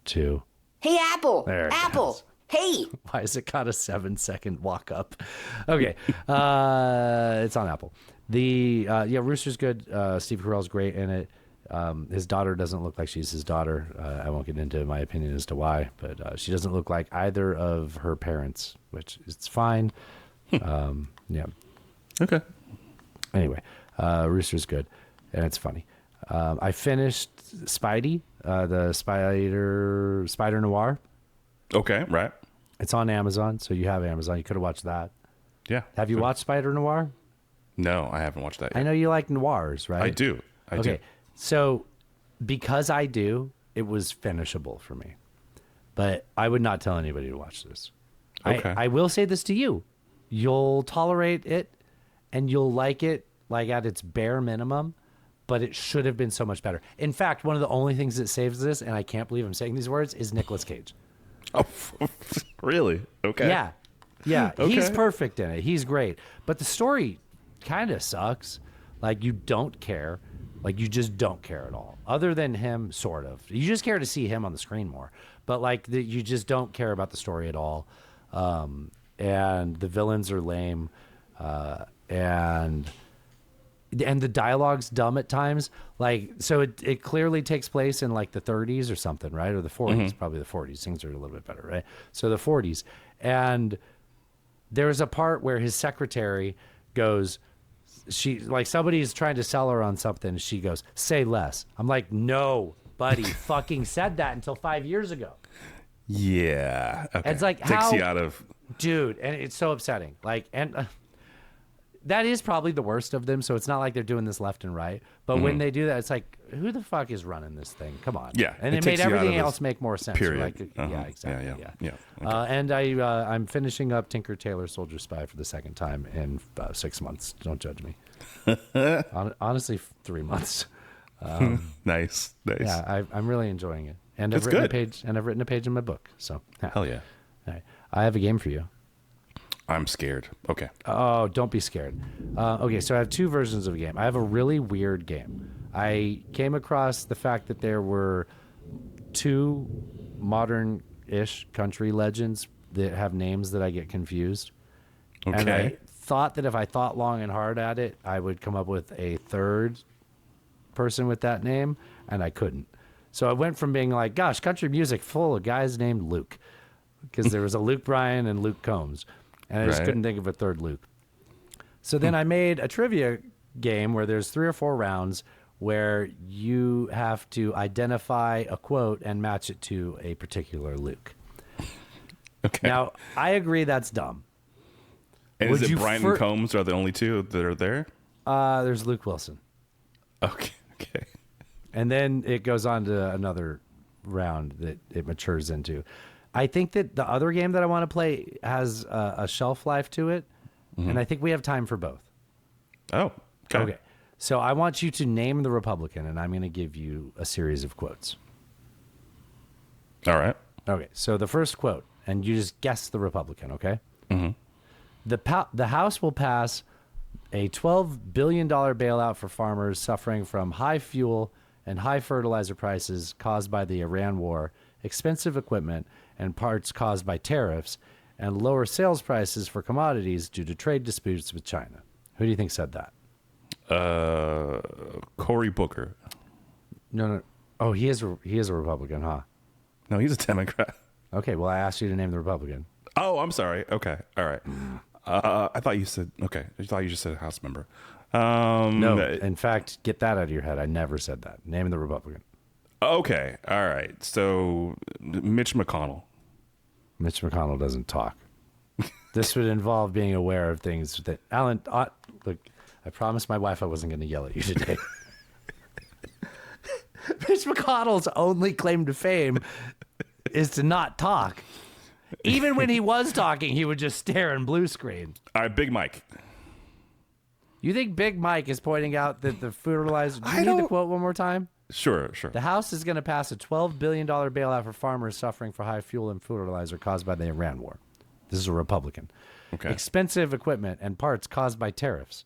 2. Hey, Apple. There it Apple. goes. Hey! Why has it got a 7-second walk up? Okay. It's on Apple. Rooster's good. Steve Carell's great in it. His daughter doesn't look like she's his daughter. I won't get into my opinion as to why, but she doesn't look like either of her parents, which is fine. Yeah. Okay. Anyway, Rooster's good, and it's funny. I finished Spidey, the Spider Noir. Okay, right. It's on Amazon, so you have Amazon. You could have watched that. Yeah. Have you watched Spider Noir? No, I haven't watched that yet. I know you like noirs, right? I do. I do. So because I do, it was finishable for me. But I would not tell anybody to watch this. Okay. I will say this to you. You'll tolerate it and you'll like it like at its bare minimum, but it should have been so much better. In fact, one of the only things that saves this, and I can't believe I'm saying these words, is Nicolas Cage. Oh, really? Okay. Yeah. Yeah. Okay. He's perfect in it. He's great. But the story kind of sucks. Like, you don't care. Like, you just don't care at all. Other than him, sort of. You just care to see him on the screen more. But, like, you just don't care about the story at all. And the villains are lame. And the dialogue's dumb at times. Like, so it clearly takes place in, like, the 30s or something, right? Or the 40s. Probably the 40s. Things are a little bit better, right? So the 40s. And there's a part where his secretary goes... somebody's trying to sell her on something. She goes, say less. I'm like, no, buddy, fucking said that until 5 years ago. Yeah. Okay. And it's like, takes you out of, dude, and it's so upsetting. Like, and that is probably the worst of them. So it's not like they're doing this left and right. But when they do that, it's like, who the fuck is running this thing? Come on. Yeah. And it made everything else make more sense. Period. Like, yeah, exactly. Yeah. Okay. And I'm finishing up Tinker Tailor Soldier Spy for the second time in 6 months. Don't judge me. Honestly, 3 months. Nice. Yeah, I'm really enjoying it, and That's I've written good. a page, and I've written a page in my book. So Hell yeah. All right. I have a game for you. I'm scared. Okay. Oh, don't be scared. Okay, so I have two versions of a game. I have a really weird game. I came across the fact that there were two modern-ish country legends that have names that I get confused. Okay. And I thought that if I thought long and hard at it, I would come up with a third person with that name, and I couldn't. So I went from being like, gosh, country music full of guys named Luke, because there was a Luke Bryan and Luke Combs, and I just couldn't think of a third Luke. So then I made a trivia game where there's 3 or 4 rounds where you have to identify a quote and match it to a particular Luke. Okay. Now, I agree that's dumb. And Would is it you Brian and Combs are the only two that are there? There's Luke Wilson. Okay. And then it goes on to another round that it matures into. I think that the other game that I want to play has a shelf life to it, and I think we have time for both. Oh, okay. So I want you to name the Republican, and I'm going to give you a series of quotes. All right. Okay, so the first quote, and you just guess the Republican, okay? Mm-hmm. The House will pass a $12 billion bailout for farmers suffering from high fuel and high fertilizer prices caused by the Iran war, expensive equipment and parts caused by tariffs, and lower sales prices for commodities due to trade disputes with China. Who do you think said that? Cory Booker. No. Oh, he is a Republican, huh? No, he's a Democrat. Okay, well, I asked you to name the Republican. Oh, I'm sorry. Okay. All right. I thought you said, okay. I thought you just said a House member. No, in fact, get that out of your head. I never said that. Name the Republican. Okay. All right. So, Mitch McConnell. Mitch McConnell doesn't talk. This would involve being aware of things that... Alan, look, I promised my wife I wasn't going to yell at you today. Mitch McConnell's only claim to fame is to not talk. Even when he was talking, he would just stare and blue screen. All right, Big Mike. You think Big Mike is pointing out that the fertilizer... Do you need the quote one more time? Sure. The House is going to pass a $12 billion bailout for farmers suffering for high fuel and fertilizer caused by the Iran war. This is a Republican. Okay. Expensive equipment and parts caused by tariffs.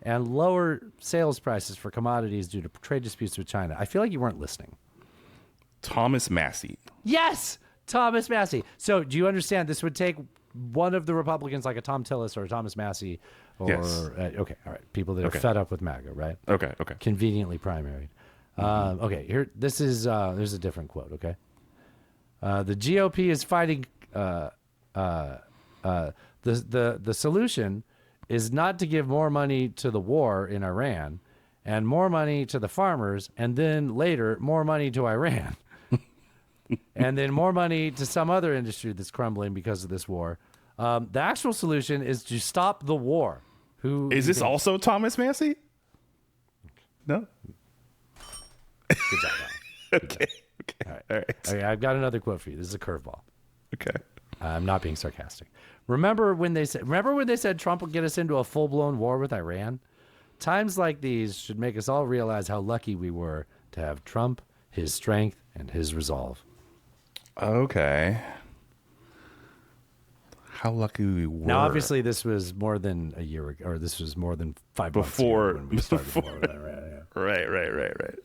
And lower sales prices for commodities due to trade disputes with China. I feel like you weren't listening. Thomas Massey. Yes! Thomas Massey. So do you understand this would take one of the Republicans like a Tom Tillis or a Thomas Massey or Yes. Okay, all right, people that are Okay. fed up with MAGA, right? Okay. Conveniently primaried. Okay, here this is there's a different quote, okay? The GOP is fighting the solution is not to give more money to the war in Iran and more money to the farmers and then later more money to Iran. And then more money to some other industry that's crumbling because of this war. The actual solution is to stop the war. Who Is this also Thomas Massey? No. Good job, Alan. Okay. All right. All right. Okay, I've got another quote for you. This is a curveball. Okay. I'm not being sarcastic. Remember when they said Trump would get us into a full-blown war with Iran? Times like these should make us all realize how lucky we were to have Trump, his strength, and his resolve. Okay. How lucky we were. Now, obviously, this was more than a year ago, or this was more than 5 months Before- ago when we started the war before- with Iran. Yeah. Right.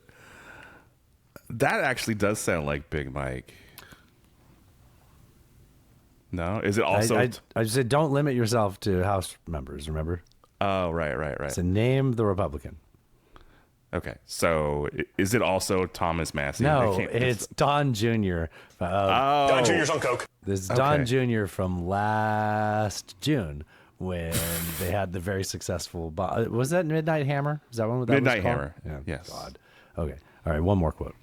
That actually does sound like Big Mike. No? Is it also... I said don't limit yourself to House members, remember? Oh, right. So name the Republican. Okay. So is it also Thomas Massey? No, I can't- it's Don Jr. Don Jr.'s on coke. This is Don Okay. Jr. from last June when they had the very successful... was that Midnight Hammer? Is that one that Midnight was called? Hammer. Yeah. Yes. God. Okay. All right, one more quote.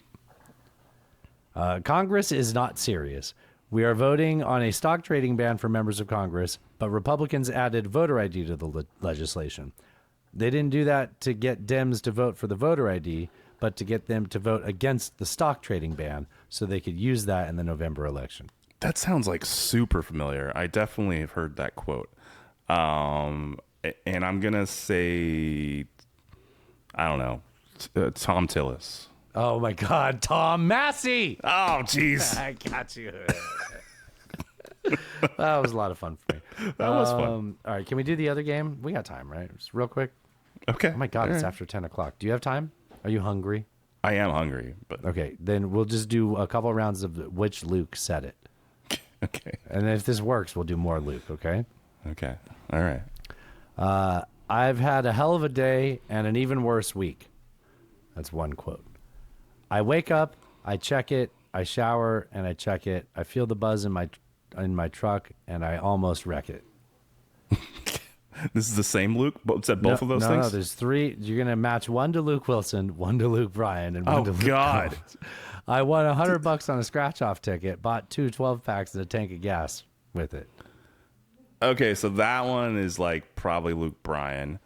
Congress is not serious. We are voting on a stock trading ban for members of Congress, but Republicans added voter ID to the legislation. They didn't do that to get Dems to vote for the voter ID, but to get them to vote against the stock trading ban so they could use that in the November election. That sounds like super familiar. I definitely have heard that quote. And I'm going to say, I don't know, Tom Tillis. Oh, my God. Tom Massey. Oh, jeez. I got you. That was a lot of fun for me. That was fun. All right. Can we do the other game? We got time, right? Just real quick. Okay. Oh, my God. All It's right. after 10 o'clock. Do you have time? Are you hungry? I am hungry, but Okay. Then we'll just do a couple rounds of which Luke said it. okay. And if this works, we'll do more Luke, okay? Okay. All right. I've had a hell of a day and an even worse week. That's one quote. I wake up, I check it, I shower, and I check it. I feel the buzz in my truck, and I almost wreck it. This is the same Luke? Said both of those things? No, there's three. You're going to match one to Luke Wilson, one to Luke Bryan, and one Oh, to Luke God. Combs. I won $100 on a scratch-off ticket, bought 2 12-packs and a tank of gas with it. Okay, so that one is like probably Luke Bryan.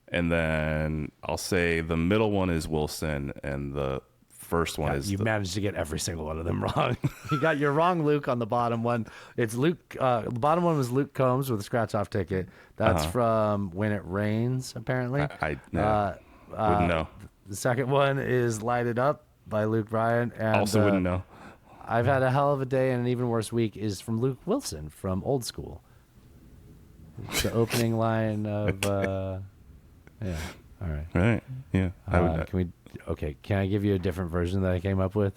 And then I'll say the middle one is Wilson, and the first one is... You managed to get every single one of them wrong. You got your wrong Luke on the bottom one. It's Luke. The bottom one was Luke Combs with a scratch-off ticket. That's from When It Rains, apparently. I wouldn't know. The second one is Light It Up by Luke Bryan. And, Also wouldn't know. I've had a hell of a day and an even worse week is from Luke Wilson from Old School. It's the opening line of... yeah, all right. Right, yeah. I would, Can I give you a different version that I came up with?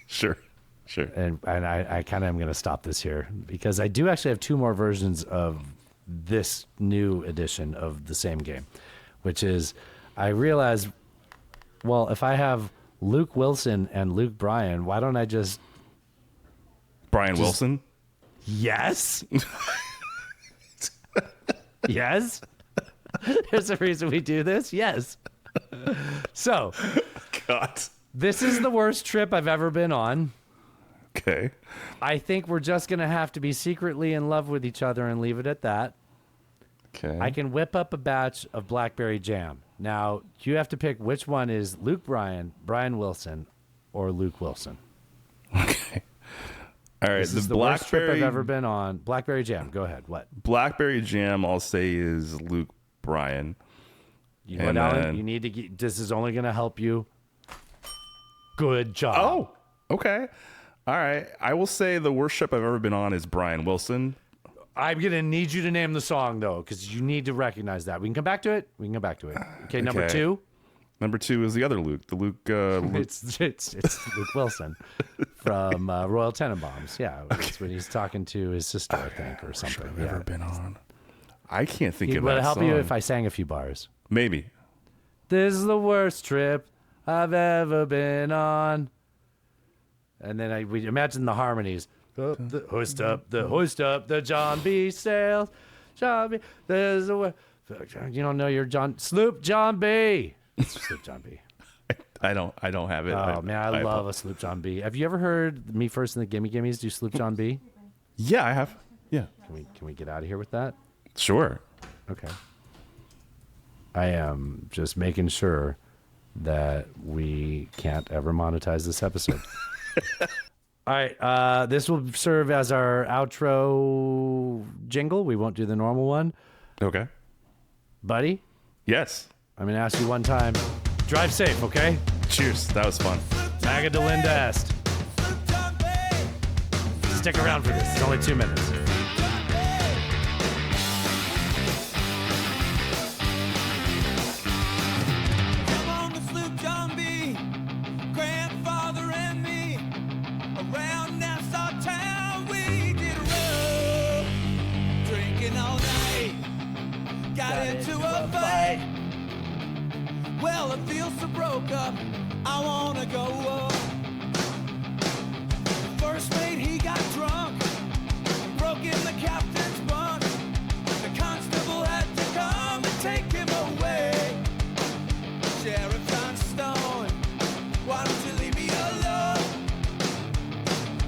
Sure. And I kind of am going to stop this here because I do actually have 2 more versions of this new edition of the same game, which is I realized, well, if I have Luke Wilson and Luke Bryan, why don't I just... Brian Wilson? Yes. Yes. There's a reason we do this. Yes. So, God. this is the worst trip I've ever been on. Okay. I think we're just going to have to be secretly in love with each other and leave it at that. Okay. I can whip up a batch of blackberry jam. Now, you have to pick which one is Luke Bryan, Brian Wilson, or Luke Wilson. Okay. All right. This is the worst trip I've ever been on. Blackberry jam. Go ahead. What? Blackberry jam, I'll say, is Luke Bryan. You know what, Alan? You need to get, this is only going to help you. Good job. Oh, okay. All right. I will say the worst trip I've ever been on is Brian Wilson. I'm going to need you to name the song, though, because you need to recognize that. We can come back to it. Okay, number 2. Number 2 is the other Luke. The Luke. It's Luke Wilson from Royal Tenenbaums. Yeah, it's when he's talking to his sister, I think, or something. I've ever been on. I can't think of Would that it help song. you if I sang a few bars? Maybe. This is the worst trip I've ever been on. And then we imagine the harmonies. Hoist up the John B. sails. John B. There's a you don't know your Sloop John B. It's Sloop John B. I don't have it. Oh man, I love a Sloop John B. Have you ever heard Me First and the Gimme Gimmes do Sloop John B? Yeah, I have. Yeah. Can we get out of here with that? Sure. Okay. I am just making sure that we can't ever monetize this episode. All right. This will serve as our outro jingle. We won't do the normal one. Okay. Buddy? Yes. I'm going to ask you one time. Drive safe, okay? Cheers. That was fun. Maga Delinda Est. Stick around for this. It's only 2 minutes. Well, it feels so broke up, I wanna go up. First mate, he got drunk, broke in the captain's bunk. The constable had to come and take him away. Sheriff John Stone, why don't you leave me alone?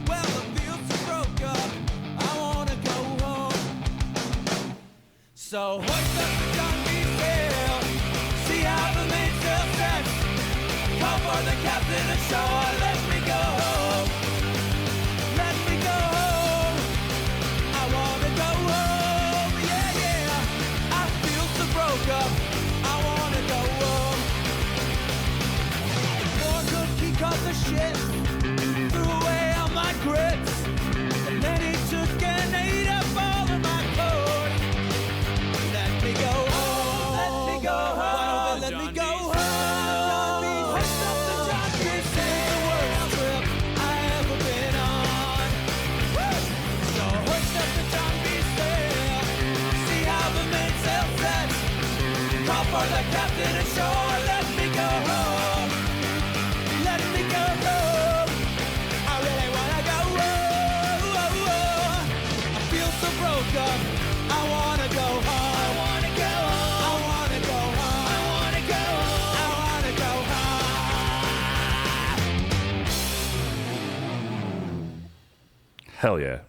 Well, it feels so broke up, I wanna go home. So hoist up the John B. sail, see how the mainsail sets. Call for the captain ashore, let me go home. Let me go home. I wanna go home, yeah, yeah. I feel so broke up, I wanna go home. Poor cook, he caught the shit, threw away all my grits, and then he took and ate up all of my clothes. Let me go home, let me go home, let me go home. John B. hoist up the John B. sail, the worst trip I ever been on. Woo! So hoist up the John B. sail, see how the mainsail sets. Call for the captain ashore, let me go home. Let me go home. I really wanna go home. I feel so broke up, I wanna go home. I wanna go home. I wanna go home. I wanna go home. I wanna go home. Hell yeah.